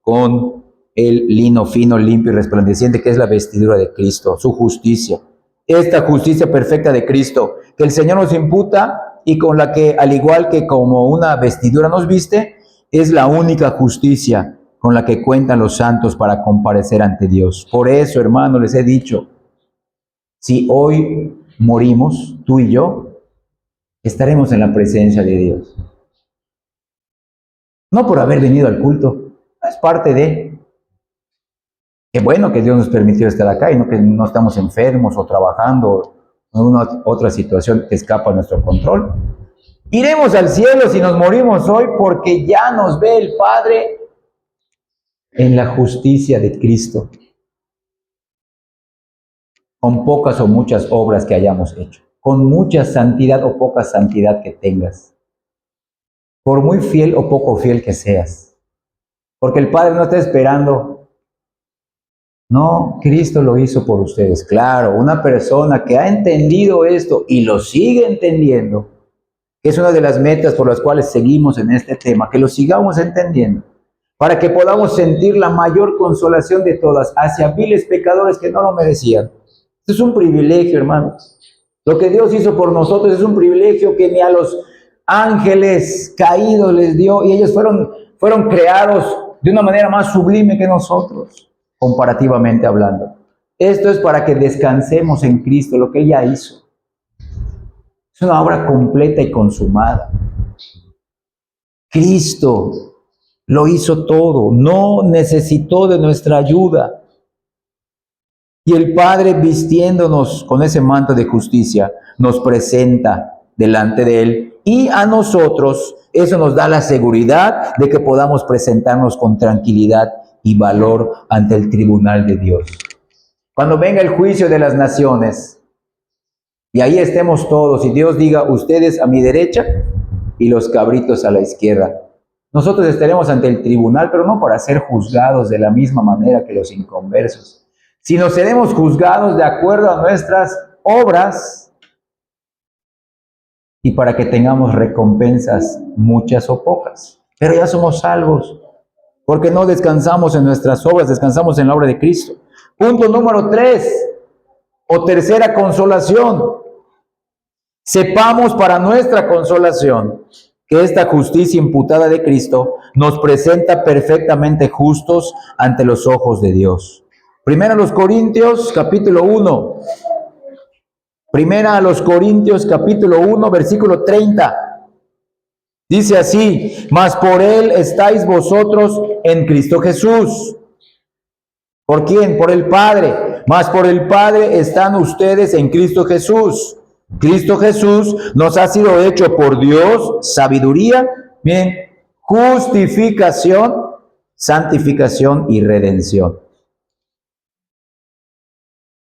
con el lino fino, limpio y resplandeciente, que es la vestidura de Cristo, su justicia. Esta justicia perfecta de Cristo, que el Señor nos imputa y con la que, al igual que como una vestidura nos viste, es la única justicia con la que cuentan los santos para comparecer ante Dios. Por eso, hermano, les he dicho, si hoy morimos, tú y yo, estaremos en la presencia de Dios. No por haber venido al culto, es parte de. Qué bueno que Dios nos permitió estar acá y no que no estamos enfermos o trabajando en una otra situación que escapa a nuestro control. Iremos al cielo si nos morimos hoy porque ya nos ve el Padre en la justicia de Cristo, con pocas o muchas obras que hayamos hecho, con mucha santidad o poca santidad que tengas, por muy fiel o poco fiel que seas, porque el Padre no está esperando. No, Cristo lo hizo por ustedes. Claro, una persona que ha entendido esto y lo sigue entendiendo, que es una de las metas por las cuales seguimos en este tema, que lo sigamos entendiendo, para que podamos sentir la mayor consolación de todas hacia viles pecadores que no lo merecían. Esto es un privilegio, hermanos. Lo que Dios hizo por nosotros es un privilegio que ni a los ángeles caídos les dio, y ellos fueron creados de una manera más sublime que nosotros, comparativamente hablando. Esto es para que descansemos en Cristo, lo que Él ya hizo. Es una obra completa y consumada. Cristo lo hizo todo, no necesitó de nuestra ayuda. Y el Padre, vistiéndonos con ese manto de justicia, nos presenta delante de Él, y a nosotros eso nos da la seguridad de que podamos presentarnos con tranquilidad y valor ante el tribunal de Dios. Cuando venga el juicio de las naciones, y ahí estemos todos, y Dios diga, ustedes a mi derecha y los cabritos a la izquierda, nosotros estaremos ante el tribunal, pero no para ser juzgados de la misma manera que los inconversos, sino seremos juzgados de acuerdo a nuestras obras, y para que tengamos recompensas, muchas o pocas. Pero ya somos salvos, porque no descansamos en nuestras obras, descansamos en la obra de Cristo. Punto número 3, o tercera consolación. Sepamos para nuestra consolación que esta justicia imputada de Cristo nos presenta perfectamente justos ante los ojos de Dios. Primera a los Corintios, capítulo 1. Primera a los Corintios, capítulo 1, versículo 30. Dice así: mas por Él estáis vosotros en Cristo Jesús. ¿Por quién? Por el Padre. Mas por el Padre están ustedes en Cristo Jesús. Cristo Jesús nos ha sido hecho por Dios sabiduría, bien, justificación, santificación y redención.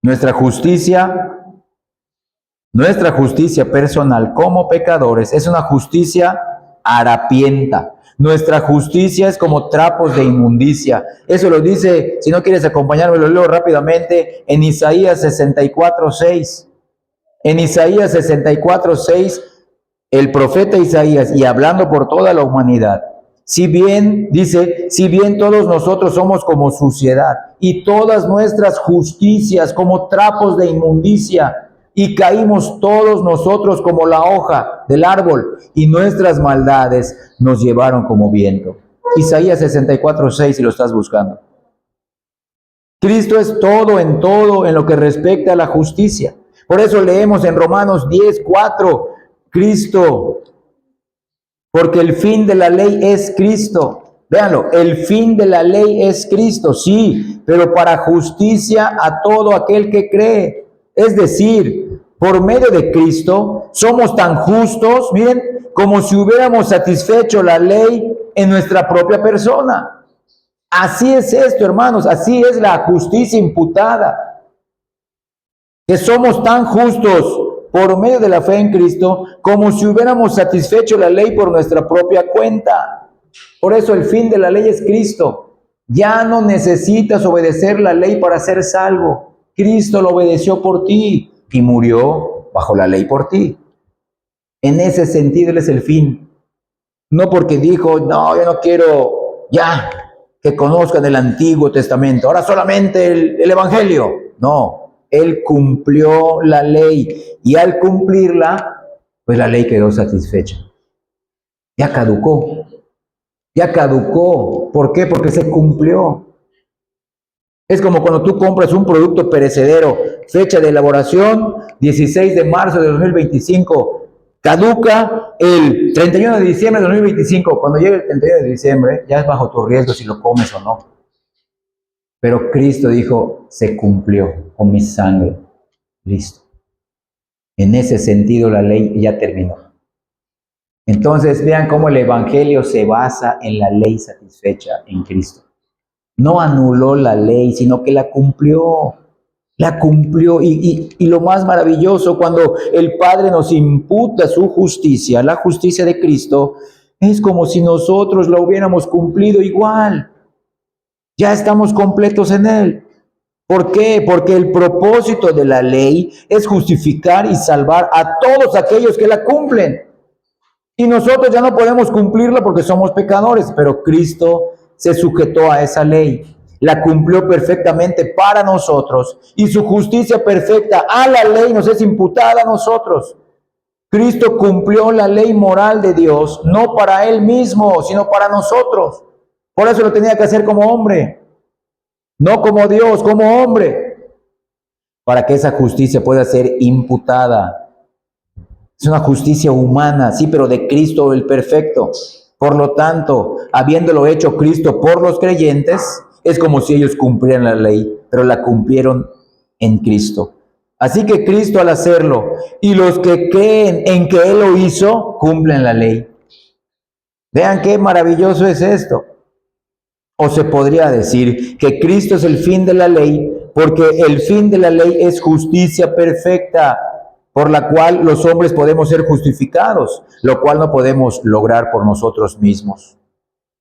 Nuestra justicia personal como pecadores es una justicia harapienta. Nuestra justicia es como trapos de inmundicia. Eso lo dice, si no quieres acompañarme, lo leo rápidamente en Isaías 64:6. En Isaías 64:6, el profeta Isaías, y hablando por toda la humanidad, si bien, dice, si bien todos nosotros somos como suciedad, y todas nuestras justicias como trapos de inmundicia, y caímos todos nosotros como la hoja del árbol, y nuestras maldades nos llevaron como viento. Isaías 64:6, si lo estás buscando. Cristo es todo en lo que respecta a la justicia. Por eso leemos en Romanos 10:4, Cristo, porque el fin de la ley es Cristo. Véanlo, el fin de la ley es Cristo, sí, pero para justicia a todo aquel que cree. Es decir, por medio de Cristo somos tan justos, miren, como si hubiéramos satisfecho la ley en nuestra propia persona. Así es esto, hermanos, así es la justicia imputada. Que somos tan justos por medio de la fe en Cristo, como si hubiéramos satisfecho la ley por nuestra propia cuenta. Por eso el fin de la ley es Cristo. Ya no necesitas obedecer la ley para ser salvo. Cristo lo obedeció por ti y murió bajo la ley por ti. En ese sentido Él es el fin. No porque dijo, no, yo no quiero ya que conozcan el Antiguo Testamento, ahora solamente el Evangelio. No. Él cumplió la ley, y al cumplirla, pues la ley quedó satisfecha. Ya caducó. Ya caducó. ¿Por qué? Porque se cumplió. Es como cuando tú compras un producto perecedero, fecha de elaboración 16 de marzo de 2025, caduca el 31 de diciembre de 2025. Cuando llegue el 31 de diciembre, ya es bajo tu riesgo si lo comes o no. Pero Cristo dijo, se cumplió con mi sangre. Listo. En ese sentido la ley ya terminó. Entonces vean cómo el Evangelio se basa en la ley satisfecha en Cristo. No anuló la ley, sino que la cumplió. La cumplió. Y lo más maravilloso, cuando el Padre nos imputa su justicia, la justicia de Cristo, es como si nosotros la hubiéramos cumplido igual. Ya estamos completos en Él. ¿Por qué? Porque el propósito de la ley es justificar y salvar a todos aquellos que la cumplen. Y nosotros ya no podemos cumplirla porque somos pecadores, pero Cristo se sujetó a esa ley, la cumplió perfectamente para nosotros y su justicia perfecta a la ley nos es imputada a nosotros. Cristo cumplió la ley moral de Dios, no para Él mismo, sino para nosotros. Por eso lo tenía que hacer como hombre, no como Dios, como hombre, para que esa justicia pueda ser imputada. Es una justicia humana, sí, pero de Cristo el perfecto. Por lo tanto, habiéndolo hecho Cristo por los creyentes, es como si ellos cumplieran la ley, pero la cumplieron en Cristo. Así que Cristo al hacerlo, y los que creen en que Él lo hizo, cumplen la ley. Vean qué maravilloso es esto. O se podría decir que Cristo es el fin de la ley, porque el fin de la ley es justicia perfecta, por la cual los hombres podemos ser justificados, lo cual no podemos lograr por nosotros mismos.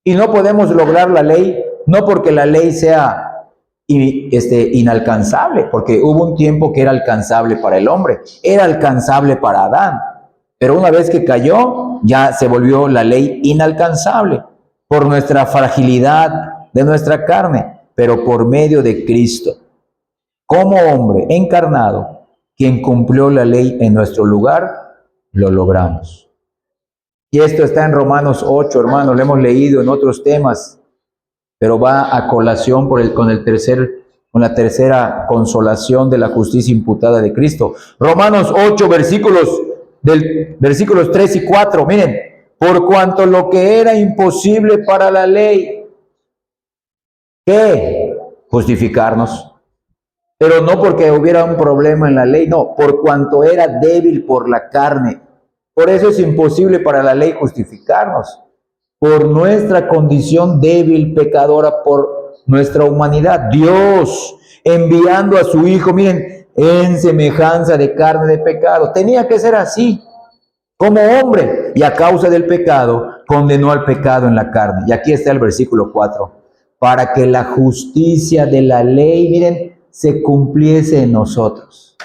Y no podemos lograr la ley, no porque la ley sea inalcanzable, porque hubo un tiempo que era alcanzable para el hombre, era alcanzable para Adán, pero una vez que cayó, ya se volvió la ley inalcanzable por nuestra fragilidad de nuestra carne, pero por medio de Cristo, como hombre encarnado, quien cumplió la ley en nuestro lugar, lo logramos. Y esto está en Romanos 8, hermanos, lo hemos leído en otros temas, pero va a colación con la tercera consolación de la justicia imputada de Cristo. Romanos 8, versículos 3 y 4, miren, por cuanto lo que era imposible para la ley, ¿qué? Justificarnos. Pero no porque hubiera un problema en la ley, no, por cuanto era débil por la carne. Por eso es imposible para la ley justificarnos, por nuestra condición débil, pecadora, por nuestra humanidad. Dios, enviando a su Hijo, miren, en semejanza de carne de pecado. Tenía que ser así, como hombre, y a causa del pecado, condenó al pecado en la carne. Y aquí está el versículo 4. Para que la justicia de la ley, miren, se cumpliese en nosotros,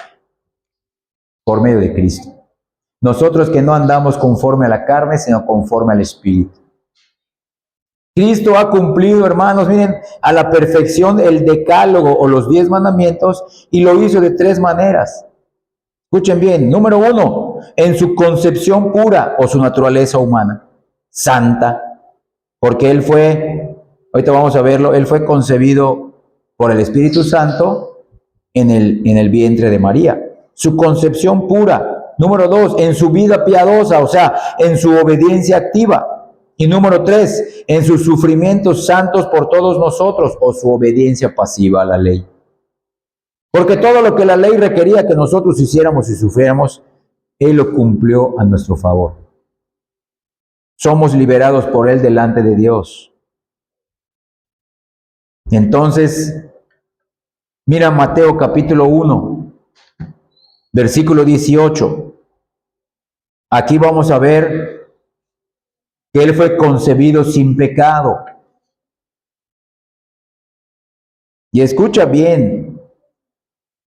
por medio de Cristo. Nosotros que no andamos conforme a la carne, sino conforme al Espíritu. Cristo ha cumplido, hermanos, miren, a la perfección el decálogo o los 10 mandamientos, y lo hizo de 3 maneras. Escuchen bien, número 1, en su concepción pura o su naturaleza humana, santa, porque Él fue, ahorita vamos a verlo, Él fue concebido por el Espíritu Santo en el vientre de María. Su concepción pura. Número 2, en su vida piadosa, o sea, en su obediencia activa. Y número 3, en sus sufrimientos santos por todos nosotros, o su obediencia pasiva a la ley. Porque todo lo que la ley requería que nosotros hiciéramos y sufriéramos, Él lo cumplió a nuestro favor. Somos liberados por Él delante de Dios. Entonces, mira Mateo capítulo 1, versículo 18. Aquí vamos a ver que Él fue concebido sin pecado. Y escucha bien,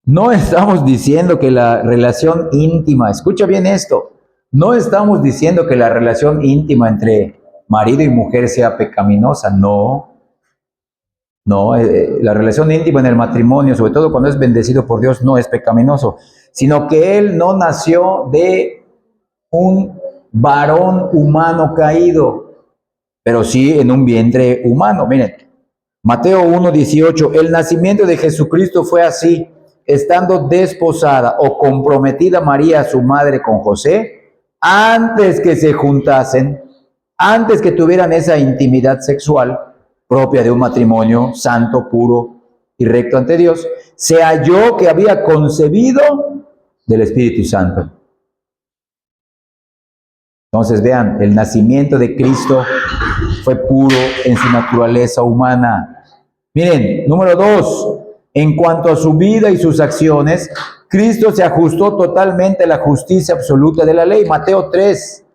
no estamos diciendo que la relación íntima, escucha bien esto, no estamos diciendo que la relación íntima entre marido y mujer sea pecaminosa, no. No, la relación íntima en el matrimonio, sobre todo cuando es bendecido por Dios, no es pecaminoso, sino que Él no nació de un varón humano caído, pero sí en un vientre humano. Miren, Mateo 1:18, el nacimiento de Jesucristo fue así, estando desposada o comprometida María, su madre, con José, antes que se juntasen, antes que tuvieran esa intimidad sexual propia de un matrimonio santo, puro y recto ante Dios, se halló que había concebido del Espíritu Santo. Entonces vean, el nacimiento de Cristo fue puro en su naturaleza humana. Miren, número 2, en cuanto a su vida y sus acciones, Cristo se ajustó totalmente a la justicia absoluta de la ley. Mateo 3,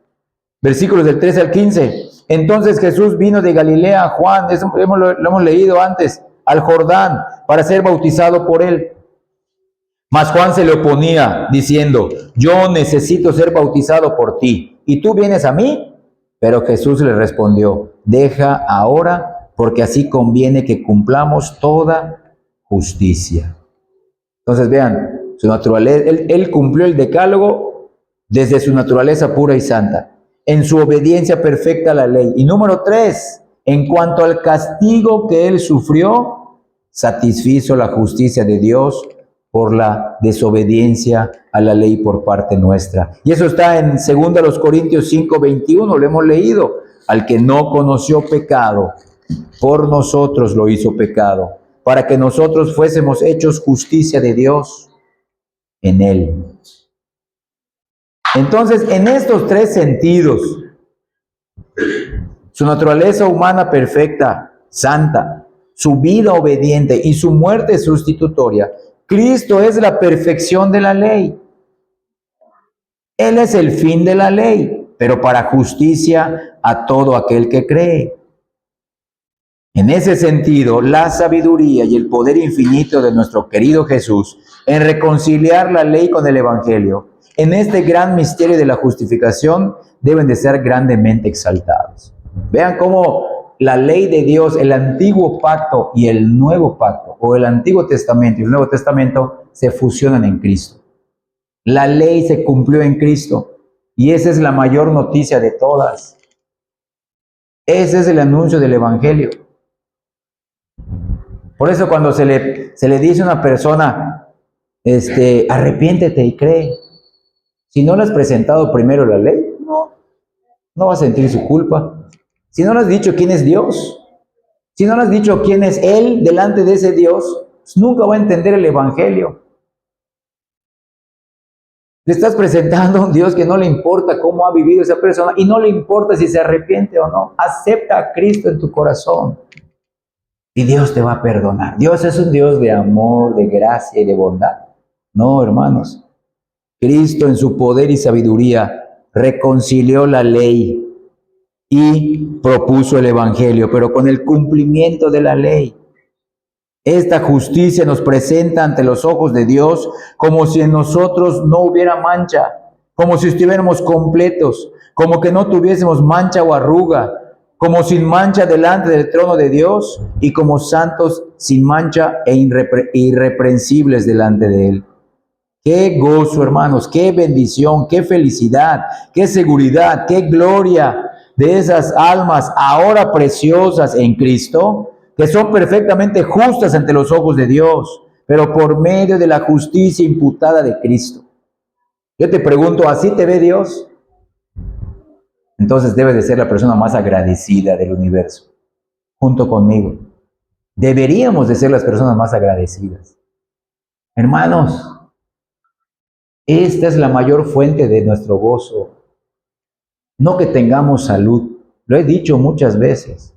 versículos del 13 al 15. Entonces Jesús vino de Galilea a Juan, eso lo hemos leído antes, al Jordán, para ser bautizado por él. Mas Juan se le oponía, diciendo, yo necesito ser bautizado por ti, ¿y tú vienes a mí? Pero Jesús le respondió, deja ahora, porque así conviene que cumplamos toda justicia. Entonces vean, su naturaleza, él cumplió el decálogo desde su naturaleza pura y santa, en su obediencia perfecta a la ley. Y número 3, en cuanto al castigo que él sufrió, satisfizo la justicia de Dios por la desobediencia a la ley por parte nuestra. Y eso está en 2 Corintios 5:21, lo hemos leído. Al que no conoció pecado, por nosotros lo hizo pecado, para que nosotros fuésemos hechos justicia de Dios en él. Entonces, en estos 3 sentidos, su naturaleza humana perfecta, santa, su vida obediente y su muerte sustitutoria, Cristo es la perfección de la ley. Él es el fin de la ley, pero para justicia a todo aquel que cree. En ese sentido, la sabiduría y el poder infinito de nuestro querido Jesús en reconciliar la ley con el Evangelio, en este gran misterio de la justificación, deben de ser grandemente exaltados. Vean cómo la ley de Dios, el antiguo pacto y el nuevo pacto, o el Antiguo Testamento y el Nuevo Testamento, se fusionan en Cristo. La ley se cumplió en Cristo, y esa es la mayor noticia de todas. Ese es el anuncio del Evangelio. Por eso cuando se le dice a una persona, arrepiéntete y cree, si no le has presentado primero la ley, no va a sentir su culpa. Si no le has dicho quién es Dios, si no le has dicho quién es Él delante de ese Dios, pues nunca va a entender el Evangelio. Le estás presentando a un Dios que no le importa cómo ha vivido esa persona y no le importa si se arrepiente o no. Acepta a Cristo en tu corazón y Dios te va a perdonar. Dios es un Dios de amor, de gracia y de bondad. No, hermanos. Cristo en su poder y sabiduría reconcilió la ley y propuso el Evangelio, pero con el cumplimiento de la ley. Esta justicia nos presenta ante los ojos de Dios como si en nosotros no hubiera mancha, como si estuviéramos completos, como que no tuviésemos mancha o arruga, como sin mancha delante del trono de Dios y como santos sin mancha e irreprensibles delante de Él. Qué gozo, hermanos, qué bendición, qué felicidad, qué seguridad, qué gloria de esas almas ahora preciosas en Cristo, que son perfectamente justas ante los ojos de Dios, pero por medio de la justicia imputada de Cristo. Yo te pregunto, ¿así te ve Dios? Entonces debes de ser la persona más agradecida del universo, junto conmigo. Deberíamos de ser las personas más agradecidas. Hermanos, esta es la mayor fuente de nuestro gozo. No que tengamos salud, lo he dicho muchas veces.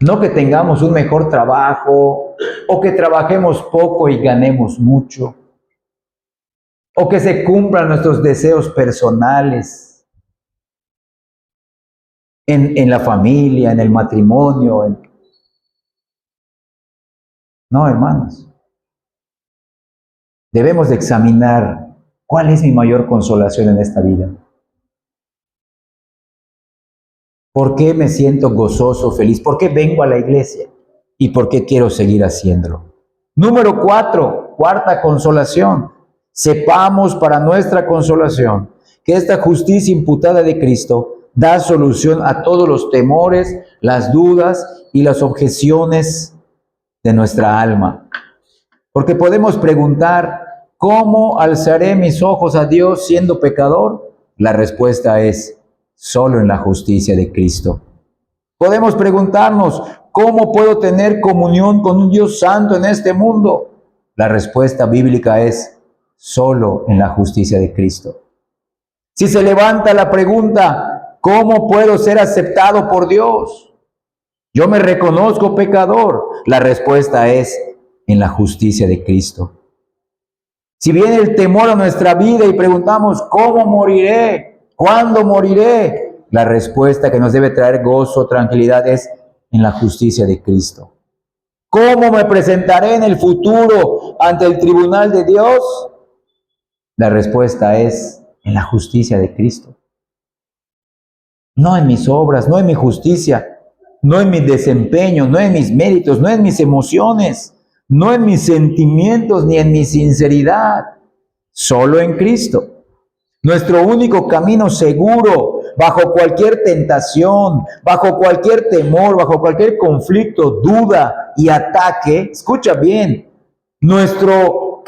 No que tengamos un mejor trabajo, o que trabajemos poco y ganemos mucho, o que se cumplan nuestros deseos personales en la familia, en el matrimonio. No, hermanos. Debemos de examinar cuál es mi mayor consolación en esta vida. ¿Por qué me siento gozoso, feliz? ¿Por qué vengo a la iglesia? ¿Y por qué quiero seguir haciéndolo? Número 4, cuarta consolación. Sepamos para nuestra consolación que esta justicia imputada de Cristo da solución a todos los temores, las dudas y las objeciones de nuestra alma. Porque podemos preguntar, ¿cómo alzaré mis ojos a Dios siendo pecador? La respuesta es, solo en la justicia de Cristo. Podemos preguntarnos, ¿cómo puedo tener comunión con un Dios santo en este mundo? La respuesta bíblica es, solo en la justicia de Cristo. Si se levanta la pregunta, ¿cómo puedo ser aceptado por Dios? Yo me reconozco pecador. La respuesta es en la justicia de Cristo. Si viene el temor a nuestra vida y preguntamos, ¿cómo moriré? ¿Cuándo moriré? La respuesta que nos debe traer gozo, tranquilidad es en la justicia de Cristo. ¿Cómo me presentaré en el futuro ante el tribunal de Dios? La respuesta es en la justicia de Cristo. No en mis obras, no en mi justicia, no en mi desempeño, no en mis méritos, no en mis emociones, no en mis sentimientos ni en mi sinceridad. Solo en Cristo. Nuestro único camino seguro, bajo cualquier tentación, bajo cualquier temor, bajo cualquier conflicto, duda y ataque, escucha bien, nuestro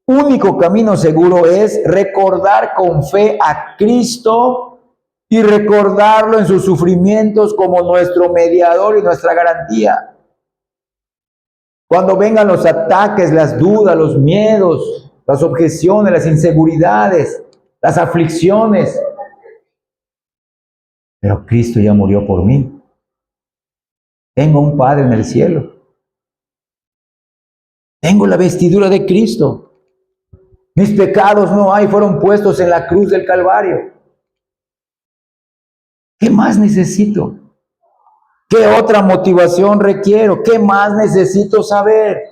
único camino seguro es recordar con fe a Cristo y recordarlo en sus sufrimientos como nuestro mediador y nuestra garantía. Cuando vengan los ataques, las dudas, los miedos, las objeciones, las inseguridades, las aflicciones. Pero Cristo ya murió por mí. Tengo un Padre en el cielo. Tengo la vestidura de Cristo. Mis pecados no hay, fueron puestos en la cruz del Calvario. ¿Qué más necesito? ¿Qué otra motivación requiero? ¿Qué más necesito saber?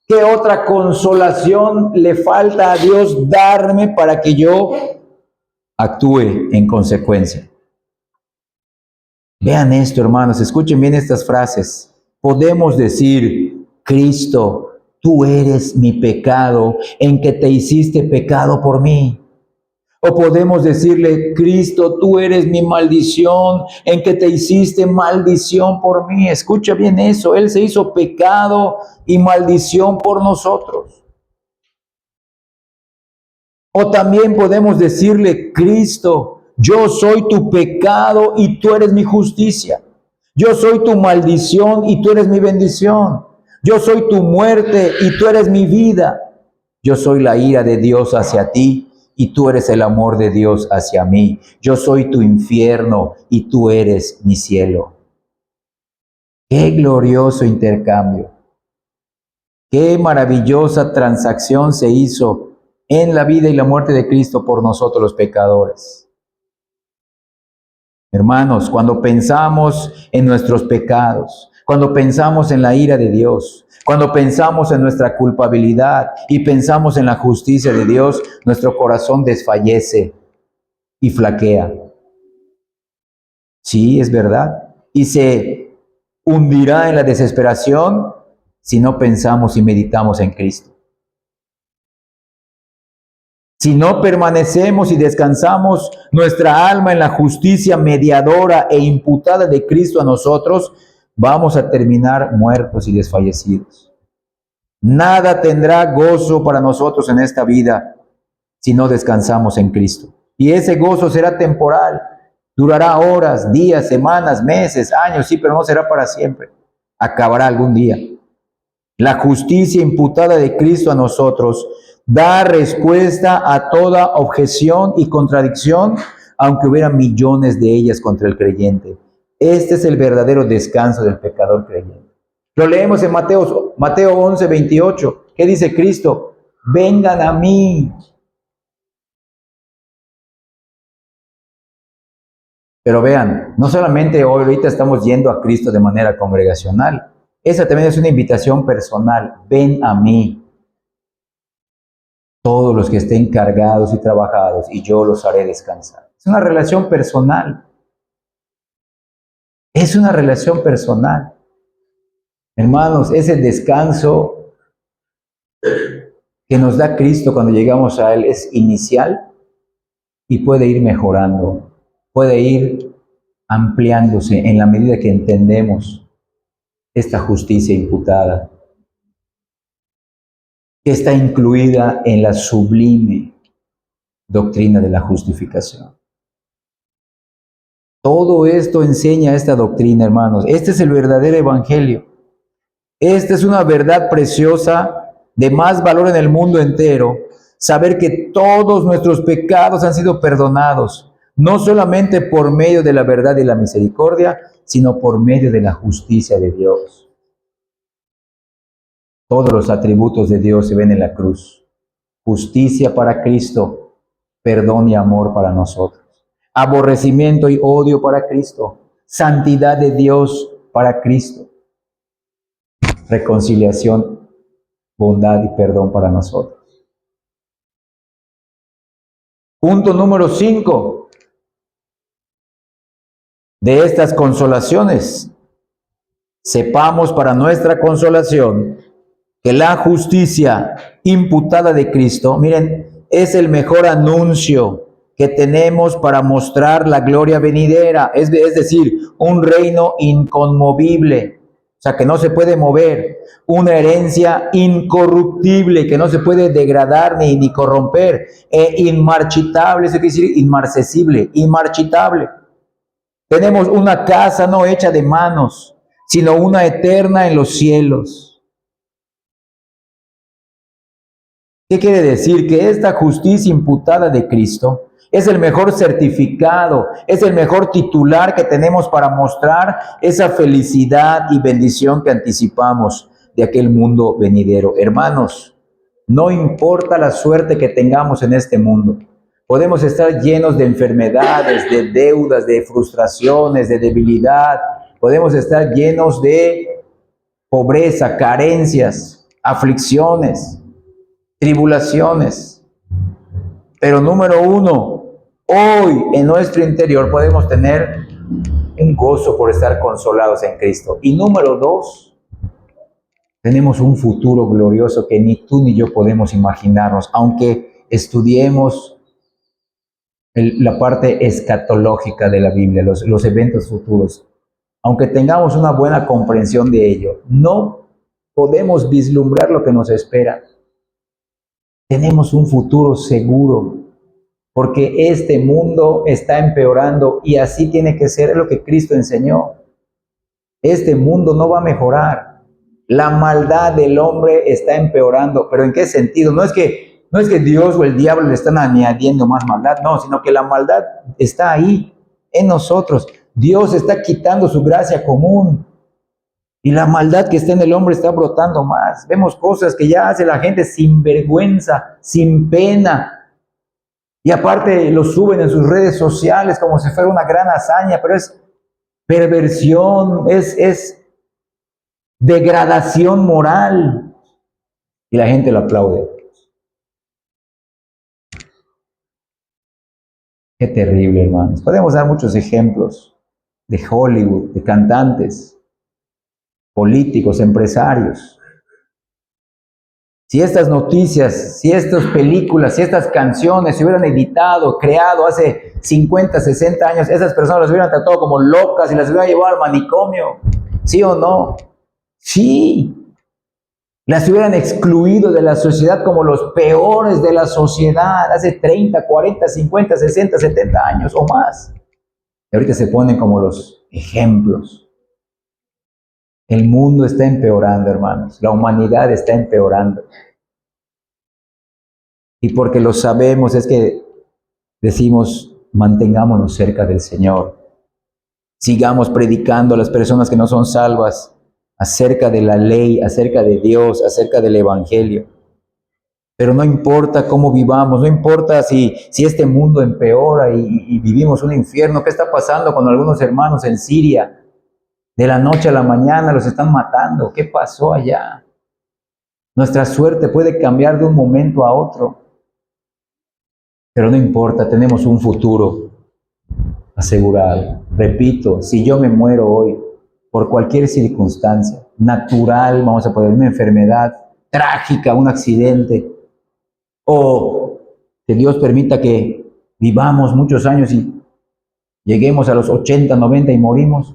¿Qué otra consolación le falta a Dios darme para que yo actúe en consecuencia? Vean esto, hermanos, escuchen bien estas frases. Podemos decir, Cristo, tú eres mi pecado, en que te hiciste pecado por mí. O podemos decirle, Cristo, tú eres mi maldición, en que te hiciste maldición por mí. Escucha bien eso, Él se hizo pecado y maldición por nosotros. O también podemos decirle, Cristo, yo soy tu pecado y tú eres mi justicia. Yo soy tu maldición y tú eres mi bendición. Yo soy tu muerte y tú eres mi vida. Yo soy la ira de Dios hacia ti y tú eres el amor de Dios hacia mí. Yo soy tu infierno y tú eres mi cielo. Qué glorioso intercambio. Qué maravillosa transacción se hizo en la vida y la muerte de Cristo por nosotros los pecadores. Hermanos, cuando pensamos en nuestros pecados, cuando pensamos en la ira de Dios, cuando pensamos en nuestra culpabilidad y pensamos en la justicia de Dios, nuestro corazón desfallece y flaquea. Sí, es verdad. Y se hundirá en la desesperación si no pensamos y meditamos en Cristo. Si no permanecemos y descansamos nuestra alma en la justicia mediadora e imputada de Cristo a nosotros, vamos a terminar muertos y desfallecidos. Nada tendrá gozo para nosotros en esta vida si no descansamos en Cristo. Y ese gozo será temporal, durará horas, días, semanas, meses, años, sí, pero no será para siempre. Acabará algún día. La justicia imputada de Cristo a nosotros da respuesta a toda objeción y contradicción, aunque hubiera millones de ellas contra el creyente. Este es el verdadero descanso del pecador creyente. Lo leemos en Mateo 11, 28. ¿Qué dice Cristo? Vengan a mí. Pero vean, no solamente hoy, ahorita estamos yendo a Cristo de manera congregacional. Esa también es una invitación personal. Ven a mí. Todos los que estén cargados y trabajados, y yo los haré descansar. Es una relación personal. Es una relación personal. Hermanos, ese descanso que nos da Cristo cuando llegamos a Él es inicial y puede ir mejorando, puede ir ampliándose en la medida que entendemos esta justicia imputada, que está incluida en la sublime doctrina de la justificación. Todo esto enseña esta doctrina, hermanos. Este es el verdadero evangelio. Esta es una verdad preciosa de más valor en el mundo entero, saber que todos nuestros pecados han sido perdonados, no solamente por medio de la verdad y la misericordia, sino por medio de la justicia de Dios. Todos los atributos de Dios se ven en la cruz. Justicia para Cristo, perdón y amor para nosotros. Aborrecimiento y odio para Cristo. Santidad de Dios para Cristo. Reconciliación, bondad y perdón para nosotros. Punto número 5 de estas consolaciones. Sepamos para nuestra consolación que la justicia imputada de Cristo, miren, es el mejor anuncio que tenemos para mostrar la gloria venidera, es decir, un reino inconmovible, o sea, que no se puede mover, una herencia incorruptible, que no se puede degradar ni corromper, inmarchitable, eso quiere decir inmarcesible, inmarchitable. Tenemos una casa no hecha de manos, sino una eterna en los cielos. ¿Qué quiere decir? Que esta justicia imputada de Cristo es el mejor certificado, es el mejor titular que tenemos para mostrar esa felicidad y bendición que anticipamos de aquel mundo venidero. Hermanos, no importa la suerte que tengamos en este mundo, podemos estar llenos de enfermedades, de deudas, de frustraciones, de debilidad, podemos estar llenos de pobreza, carencias, aflicciones, tribulaciones. Pero número 1, hoy en nuestro interior podemos tener un gozo por estar consolados en Cristo. Y número 2, tenemos un futuro glorioso que ni tú ni yo podemos imaginarnos, aunque estudiemos la parte escatológica de la Biblia, los eventos futuros. Aunque tengamos una buena comprensión de ello, no podemos vislumbrar lo que nos espera. Tenemos un futuro seguro, porque este mundo está empeorando y así tiene que ser, es lo que Cristo enseñó. Este mundo no va a mejorar. La maldad del hombre está empeorando, pero ¿en qué sentido? No es que Dios o el diablo le están añadiendo más maldad, no, sino que la maldad está ahí, en nosotros. Dios está quitando su gracia común. Y la maldad que está en el hombre está brotando más. Vemos cosas que ya hace la gente sin vergüenza, sin pena. Y aparte lo suben en sus redes sociales como si fuera una gran hazaña, pero es perversión, es degradación moral. Y la gente lo aplaude. Qué terrible, hermanos. Podemos dar muchos ejemplos de Hollywood, de cantantes, políticos, empresarios. Si estas noticias, si estas películas, si estas canciones se hubieran editado, creado hace 50, 60 años, esas personas las hubieran tratado como locas y las hubieran llevado al manicomio. ¿Sí o no? Sí. Las hubieran excluido de la sociedad como los peores de la sociedad hace 30, 40, 50, 60, 70 años o más. Y ahorita se ponen como los ejemplos. El mundo está empeorando, hermanos. La humanidad está empeorando. Y porque lo sabemos es que decimos, mantengámonos cerca del Señor. Sigamos predicando a las personas que no son salvas acerca de la ley, acerca de Dios, acerca del Evangelio. Pero no importa cómo vivamos, no importa si este mundo empeora y vivimos un infierno. ¿Qué está pasando con algunos hermanos en Siria? De la noche a la mañana los están matando. ¿Qué pasó allá? Nuestra suerte puede cambiar de un momento a otro. Pero no importa, tenemos un futuro asegurado. Repito, si yo me muero hoy, por cualquier circunstancia, natural, vamos a poner una enfermedad trágica, un accidente, o que Dios permita que vivamos muchos años y lleguemos a los 80, 90 y morimos,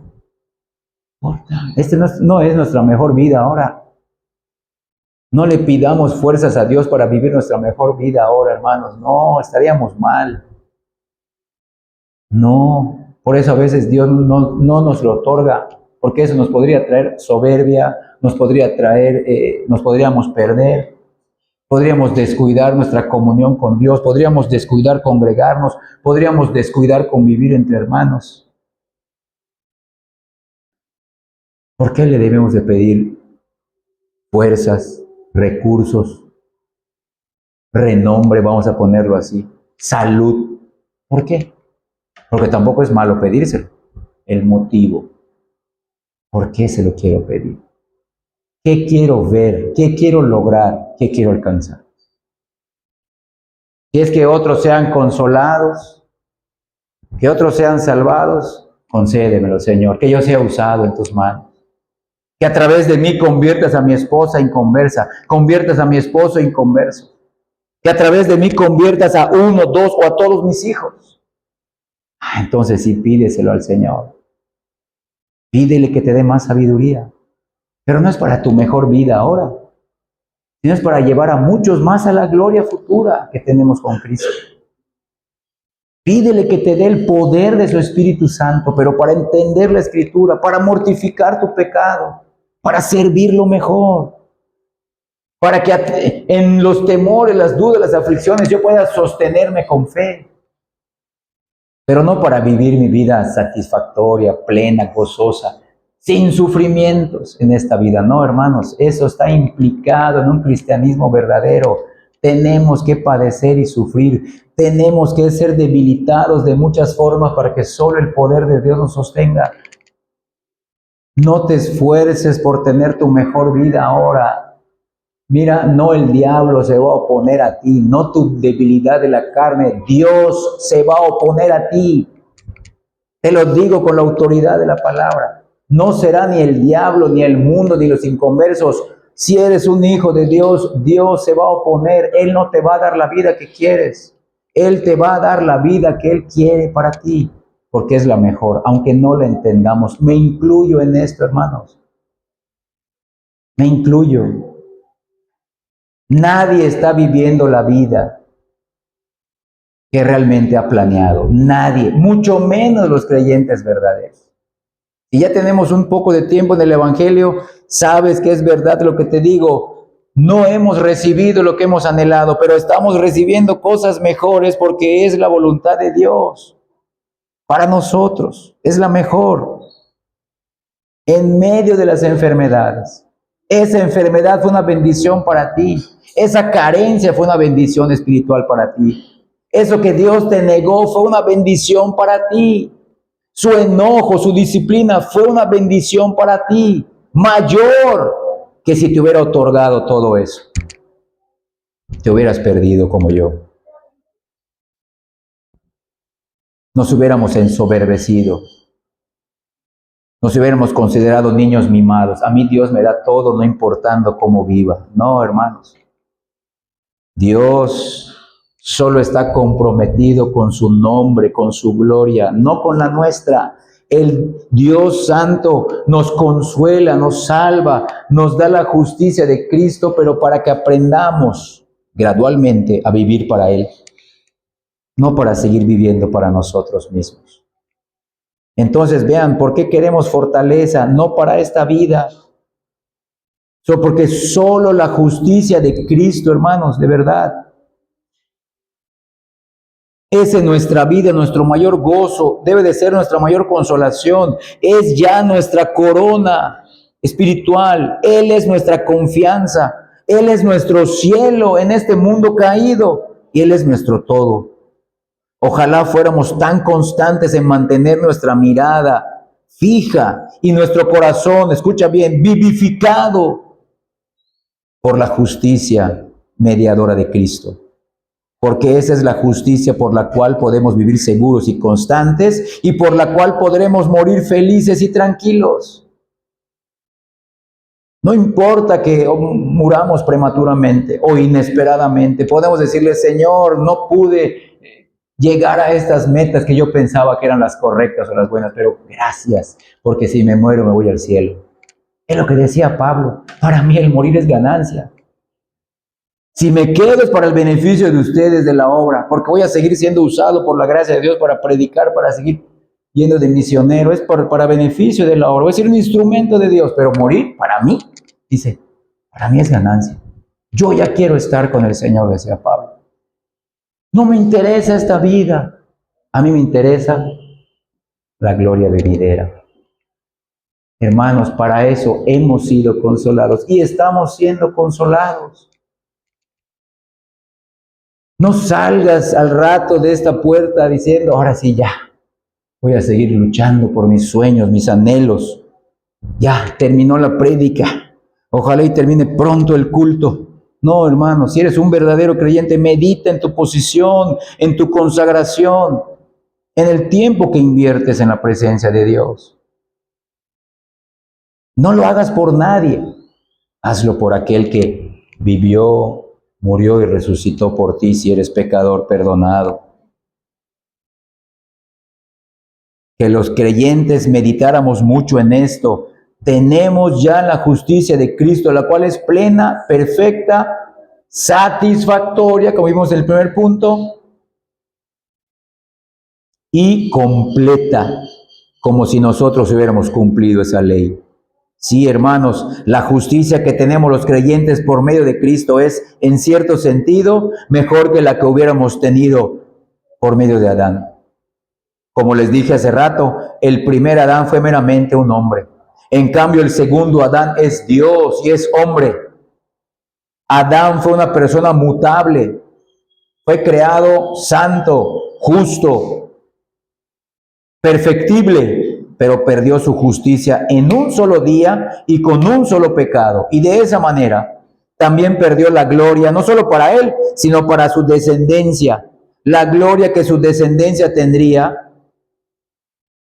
este no es nuestra mejor vida ahora. No le pidamos fuerzas a Dios para vivir nuestra mejor vida ahora, hermanos. No, estaríamos mal. No, por eso a veces Dios no nos lo otorga, porque eso nos podría traer soberbia, nos podríamos perder. Podríamos descuidar nuestra comunión con Dios, podríamos descuidar congregarnos, podríamos descuidar convivir entre hermanos. ¿Por qué le debemos de pedir fuerzas, recursos, renombre, vamos a ponerlo así, salud? ¿Por qué? Porque tampoco es malo pedírselo. El motivo. ¿Por qué se lo quiero pedir? ¿Qué quiero ver? ¿Qué quiero lograr? ¿Qué quiero alcanzar? Si es que otros sean consolados, que otros sean salvados, concédemelo, Señor, que yo sea usado en tus manos. Que a través de mí conviertas a mi esposa inconversa, conviertas a mi esposo inconverso. Que a través de mí conviertas a uno, dos o a todos mis hijos. Entonces sí, pídeselo al Señor. Pídele que te dé más sabiduría. Pero no es para tu mejor vida ahora, sino es para llevar a muchos más a la gloria futura que tenemos con Cristo. Pídele que te dé el poder de su Espíritu Santo, pero para entender la Escritura, para mortificar tu pecado, para servirlo mejor, para que en los temores, las dudas, las aflicciones, yo pueda sostenerme con fe. Pero no para vivir mi vida satisfactoria, plena, gozosa, sin sufrimientos en esta vida. No, hermanos, eso está implicado en un cristianismo verdadero. Tenemos que padecer y sufrir. Tenemos que ser debilitados de muchas formas para que solo el poder de Dios nos sostenga. No te esfuerces por tener tu mejor vida ahora. Mira, no el diablo se va a oponer a ti, no tu debilidad de la carne. Dios se va a oponer a ti. Te lo digo con la autoridad de la palabra. No será ni el diablo, ni el mundo, ni los inconversos. Si eres un hijo de Dios, Dios se va a oponer. Él no te va a dar la vida que quieres. Él te va a dar la vida que Él quiere para ti, porque es la mejor, aunque no la entendamos. Me incluyo en esto, hermanos. Me incluyo. Nadie está viviendo la vida que realmente ha planeado. Nadie, mucho menos los creyentes verdaderos. Y ya tenemos un poco de tiempo en el Evangelio, sabes que es verdad lo que te digo. No hemos recibido lo que hemos anhelado, pero estamos recibiendo cosas mejores porque es la voluntad de Dios para nosotros. Es la mejor. En medio de las enfermedades. Esa enfermedad fue una bendición para ti. Esa carencia fue una bendición espiritual para ti. Eso que Dios te negó fue una bendición para ti. Su enojo, su disciplina fue una bendición para ti. Mayor que si te hubiera otorgado todo eso. Te hubieras perdido como yo. Nos hubiéramos ensoberbecido. Nos hubiéramos considerado niños mimados. A mí Dios me da todo, no importando cómo viva. No, hermanos. Dios solo está comprometido con su nombre, con su gloria, no con la nuestra. El Dios Santo nos consuela, nos salva, nos da la justicia de Cristo, pero para que aprendamos gradualmente a vivir para Él, no para seguir viviendo para nosotros mismos. Entonces vean, ¿por qué queremos fortaleza? No para esta vida, porque solo la justicia de Cristo, hermanos, de verdad, es en nuestra vida nuestro mayor gozo, debe de ser nuestra mayor consolación, es ya nuestra corona espiritual, Él es nuestra confianza, Él es nuestro cielo en este mundo caído y Él es nuestro todo. Ojalá fuéramos tan constantes en mantener nuestra mirada fija y nuestro corazón, escucha bien, vivificado por la justicia mediadora de Cristo. Porque esa es la justicia por la cual podemos vivir seguros y constantes y por la cual podremos morir felices y tranquilos. No importa que muramos prematuramente o inesperadamente, podemos decirle, Señor, no pude llegar a estas metas que yo pensaba que eran las correctas o las buenas, pero gracias, porque si me muero me voy al cielo. Es lo que decía Pablo, para mí el morir es ganancia. Si me quedo es para el beneficio de ustedes de la obra, porque voy a seguir siendo usado por la gracia de Dios para predicar, para seguir yendo de misionero, es para beneficio de la obra, voy a ser un instrumento de Dios, pero morir para mí, dice, para mí es ganancia. Yo ya quiero estar con el Señor, decía Pablo. No me interesa esta vida. A mí me interesa la gloria venidera. Hermanos, para eso hemos sido consolados y estamos siendo consolados. No salgas al rato de esta puerta diciendo, ahora sí ya, voy a seguir luchando por mis sueños, mis anhelos. Ya terminó la prédica. Ojalá y termine pronto el culto. No, hermano, si eres un verdadero creyente, medita en tu posición, en tu consagración, en el tiempo que inviertes en la presencia de Dios. No lo hagas por nadie. Hazlo por aquel que vivió, murió y resucitó por ti si eres pecador perdonado. Que los creyentes meditáramos mucho en esto. Tenemos ya la justicia de Cristo, la cual es plena, perfecta, satisfactoria, como vimos en el primer punto, y completa, como si nosotros hubiéramos cumplido esa ley. Sí, hermanos, la justicia que tenemos los creyentes por medio de Cristo es, en cierto sentido, mejor que la que hubiéramos tenido por medio de Adán. Como les dije hace rato, el primer Adán fue meramente un hombre. En cambio, el segundo Adán es Dios y es hombre. Adán fue una persona mutable. Fue creado santo, justo, perfectible, pero perdió su justicia en un solo día y con un solo pecado. Y de esa manera también perdió la gloria, no solo para él, sino para su descendencia. La gloria que su descendencia tendría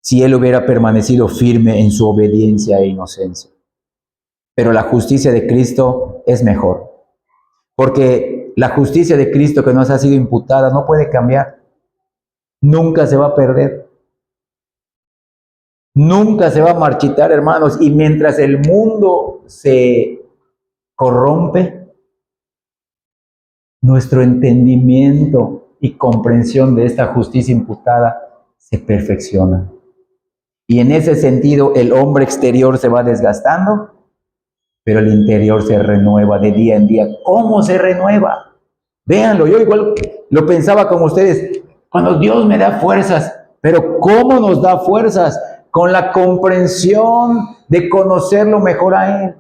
si él hubiera permanecido firme en su obediencia e inocencia. Pero la justicia de Cristo es mejor, porque la justicia de Cristo que nos ha sido imputada no puede cambiar, nunca se va a perder, nunca se va a marchitar, hermanos, y mientras el mundo se corrompe, nuestro entendimiento y comprensión de esta justicia imputada se perfecciona. Y en ese sentido el hombre exterior se va desgastando, pero el interior se renueva de día en día. ¿Cómo se renueva? Véanlo, yo igual lo pensaba como ustedes, cuando Dios me da fuerzas, pero ¿cómo nos da fuerzas? Con la comprensión de conocerlo mejor a Él.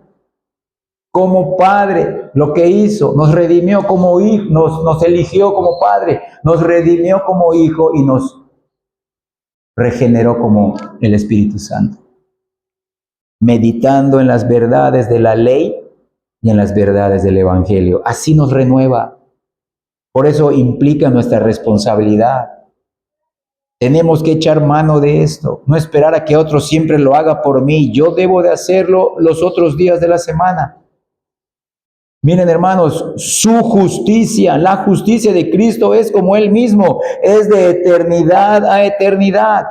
Como Padre, lo que hizo, nos redimió como hijo, nos eligió como Padre, nos redimió como hijo y nos regeneró como el Espíritu Santo. Meditando en las verdades de la ley y en las verdades del Evangelio. Así nos renueva. Por eso implica nuestra responsabilidad. Tenemos que echar mano de esto, no esperar a que otro siempre lo haga por mí. Yo debo de hacerlo los otros días de la semana. Miren, hermanos, su justicia, la justicia de Cristo es como Él mismo, es de eternidad a eternidad.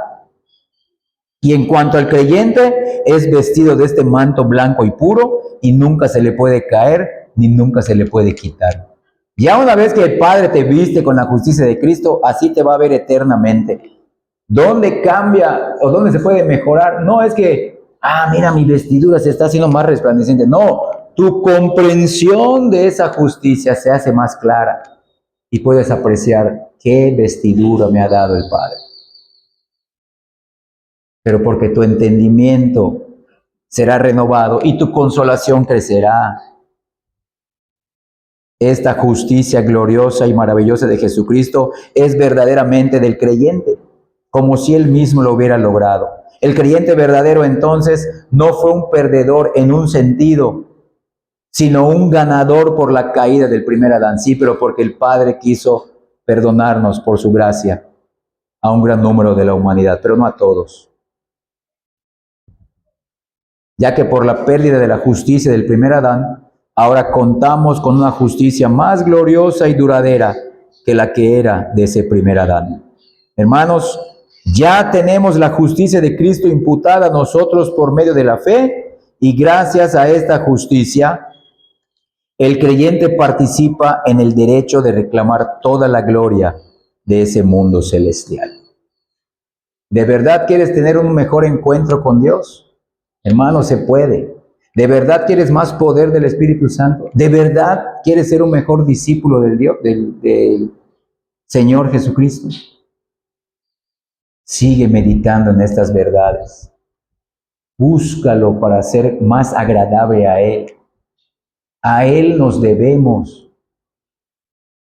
Y en cuanto al creyente, es vestido de este manto blanco y puro y nunca se le puede caer ni nunca se le puede quitar. Ya una vez que el Padre te viste con la justicia de Cristo, así te va a ver eternamente. ¿Dónde cambia o dónde se puede mejorar? No es que, mira, mi vestidura se está haciendo más resplandeciente. No, tu comprensión de esa justicia se hace más clara y puedes apreciar qué vestidura me ha dado el Padre. Pero porque tu entendimiento será renovado y tu consolación crecerá. Esta justicia gloriosa y maravillosa de Jesucristo es verdaderamente del creyente, como si él mismo lo hubiera logrado. El creyente verdadero entonces no fue un perdedor en un sentido, sino un ganador por la caída del primer Adán. Sí, pero porque el Padre quiso perdonarnos por su gracia a un gran número de la humanidad, pero no a todos. Ya que por la pérdida de la justicia del primer Adán, ahora contamos con una justicia más gloriosa y duradera que la que era de ese primer Adán. Hermanos, ya tenemos la justicia de Cristo imputada a nosotros por medio de la fe, y gracias a esta justicia, el creyente participa en el derecho de reclamar toda la gloria de ese mundo celestial. ¿De verdad quieres tener un mejor encuentro con Dios? Hermano, se puede. ¿De verdad quieres más poder del Espíritu Santo? ¿De verdad quieres ser un mejor discípulo del Dios, del Señor Jesucristo? Sigue meditando en estas verdades. Búscalo para ser más agradable a Él. A Él nos debemos.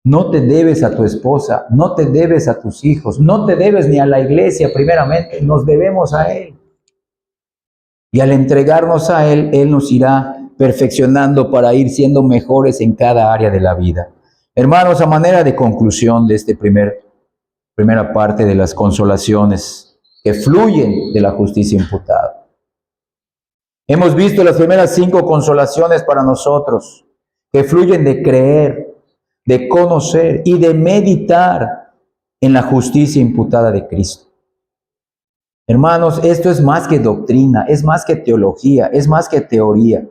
No te debes a tu esposa, no te debes a tus hijos, no te debes ni a la iglesia primeramente, nos debemos a Él. Y al entregarnos a Él, Él nos irá perfeccionando para ir siendo mejores en cada área de la vida. Hermanos, a manera de conclusión de esta primera parte de las consolaciones que fluyen de la justicia imputada. Hemos visto las primeras 5 consolaciones para nosotros, que fluyen de creer, de conocer y de meditar en la justicia imputada de Cristo. Hermanos, esto es más que doctrina, es más que teología, es más que teoría.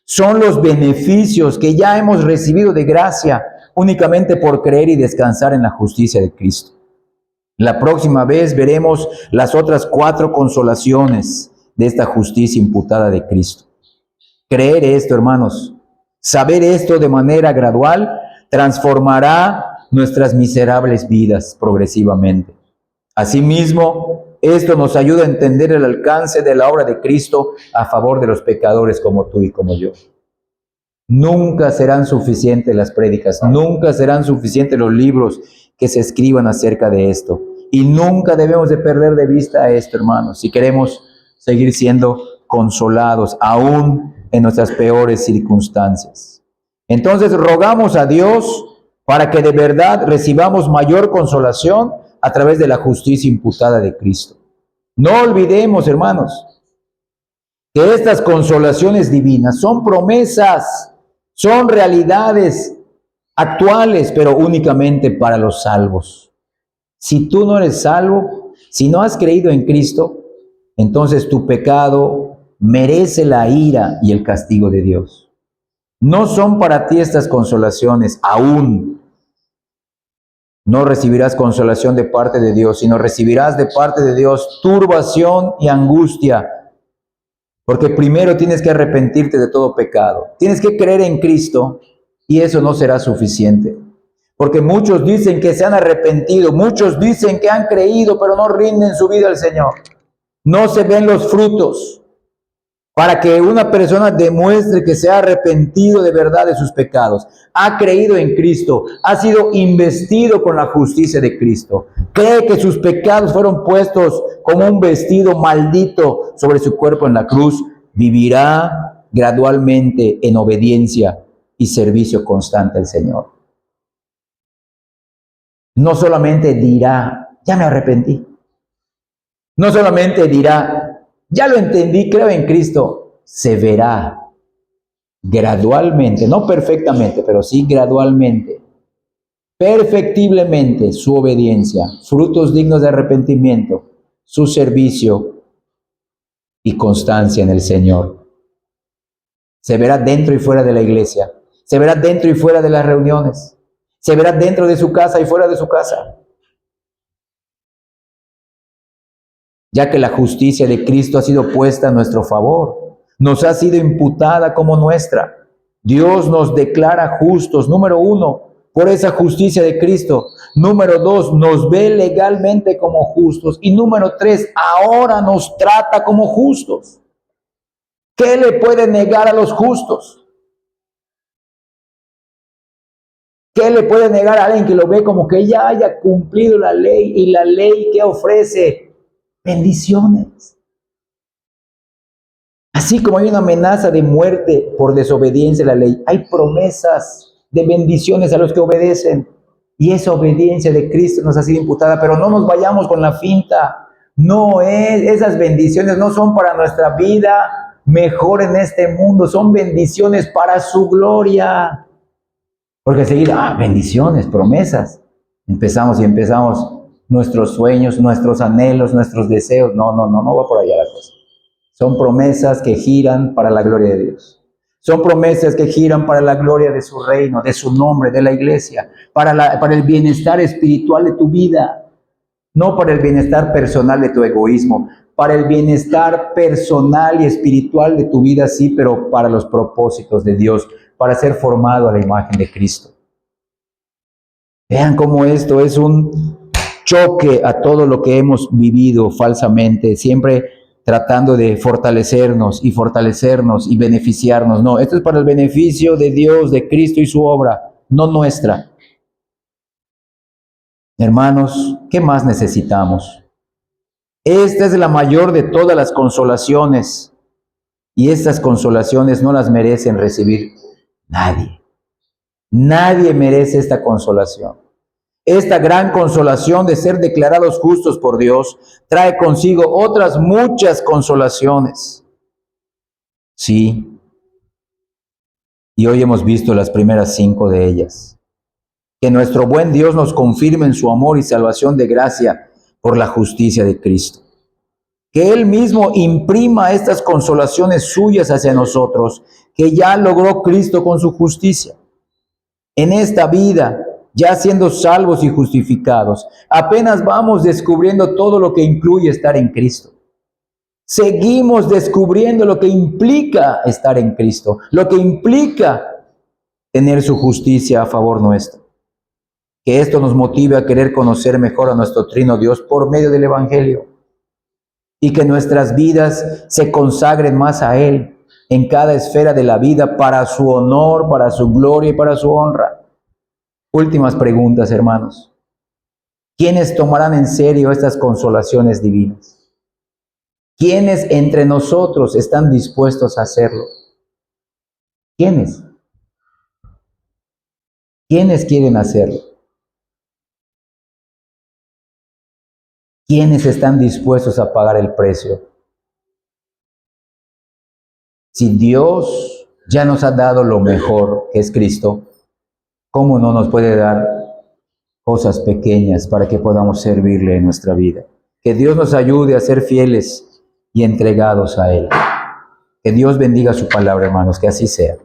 Son los beneficios que ya hemos recibido de gracia únicamente por creer y descansar en la justicia de Cristo. La próxima vez veremos las otras 4 consolaciones de esta justicia imputada de Cristo. Creer esto, hermanos, saber esto de manera gradual, transformará nuestras miserables vidas progresivamente. Asimismo, esto nos ayuda a entender el alcance de la obra de Cristo a favor de los pecadores como tú y como yo. Nunca serán suficientes las prédicas, nunca serán suficientes los libros que se escriban acerca de esto. Y nunca debemos de perder de vista esto, hermanos, si queremos seguir siendo consolados, aún en nuestras peores circunstancias. Entonces, rogamos a Dios para que de verdad recibamos mayor consolación a través de la justicia imputada de Cristo. No olvidemos, hermanos, que estas consolaciones divinas son promesas, son realidades actuales, pero únicamente para los salvos. Si tú no eres salvo, si no has creído en Cristo, entonces tu pecado merece la ira y el castigo de Dios. No son para ti estas consolaciones aún. No recibirás consolación de parte de Dios, sino recibirás de parte de Dios turbación y angustia. Porque primero tienes que arrepentirte de todo pecado. Tienes que creer en Cristo y eso no será suficiente. Porque muchos dicen que se han arrepentido, muchos dicen que han creído, pero no rinden su vida al Señor. No se ven los frutos. Para que una persona demuestre que se ha arrepentido de verdad de sus pecados, ha creído en Cristo, ha sido investido con la justicia de Cristo, cree que sus pecados fueron puestos como un vestido maldito sobre su cuerpo en la cruz, vivirá gradualmente en obediencia y servicio constante al Señor. No solamente dirá, ya me arrepentí. No solamente dirá, ya lo entendí, creo en Cristo. Se verá gradualmente, no perfectamente, pero sí gradualmente, perfectiblemente su obediencia, frutos dignos de arrepentimiento, su servicio y constancia en el Señor. Se verá dentro y fuera de la iglesia, se verá dentro y fuera de las reuniones, se verá dentro de su casa y fuera de su casa. Ya que la justicia de Cristo ha sido puesta a nuestro favor, nos ha sido imputada como nuestra. Dios nos declara justos, número 1, por esa justicia de Cristo. Número 2, nos ve legalmente como justos. Y número 3, ahora nos trata como justos. ¿Qué le puede negar a los justos? ¿Qué le puede negar a alguien que lo ve como que ya haya cumplido la ley? Y la ley que ofrece bendiciones. Así como hay una amenaza de muerte por desobediencia a la ley, hay promesas de bendiciones a los que obedecen. Y esa obediencia de Cristo nos ha sido imputada, pero no nos vayamos con la finta. No es, esas bendiciones no son para nuestra vida mejor en este mundo, son bendiciones para su gloria. Porque seguir, bendiciones, promesas. Empezamos nuestros sueños, nuestros anhelos, nuestros deseos. No va por allá la cosa. Son promesas que giran para la gloria de Dios. Son promesas que giran para la gloria de su reino, de su nombre, de la iglesia, para el bienestar espiritual de tu vida. no para el bienestar personal de tu egoísmo, para el bienestar personal y espiritual de tu vida, sí, pero para los propósitos de Dios, para ser formado a la imagen de Cristo. Vean cómo esto es un choque a todo lo que hemos vivido falsamente, siempre tratando de fortalecernos y beneficiarnos. No, esto es para el beneficio de Dios, de Cristo y su obra, no nuestra. Hermanos, ¿qué más necesitamos? Esta es la mayor de todas las consolaciones, y estas consolaciones no las merecen recibir nadie. Nadie merece esta consolación. Esta gran consolación de ser declarados justos por Dios trae consigo otras muchas consolaciones. Sí, y hoy hemos visto las primeras 5 de ellas. Que nuestro buen Dios nos confirme en su amor y salvación de gracia por la justicia de Cristo. Que Él mismo imprima estas consolaciones suyas hacia nosotros, que ya logró Cristo con su justicia. En esta vida, ya siendo salvos y justificados, apenas vamos descubriendo todo lo que incluye estar en Cristo. Seguimos descubriendo lo que implica estar en Cristo, lo que implica tener su justicia a favor nuestro. Que esto nos motive a querer conocer mejor a nuestro Trino Dios por medio del Evangelio, y que nuestras vidas se consagren más a Él en cada esfera de la vida para su honor, para su gloria y para su honra. Últimas preguntas, hermanos. ¿Quiénes tomarán en serio estas consolaciones divinas? ¿Quiénes entre nosotros están dispuestos a hacerlo? ¿Quiénes? ¿Quiénes quieren hacerlo? ¿Quiénes están dispuestos a pagar el precio? Si Dios ya nos ha dado lo mejor, que es Cristo, ¿cómo no nos puede dar cosas pequeñas para que podamos servirle en nuestra vida? Que Dios nos ayude a ser fieles y entregados a Él. Que Dios bendiga su palabra, hermanos, que así sea.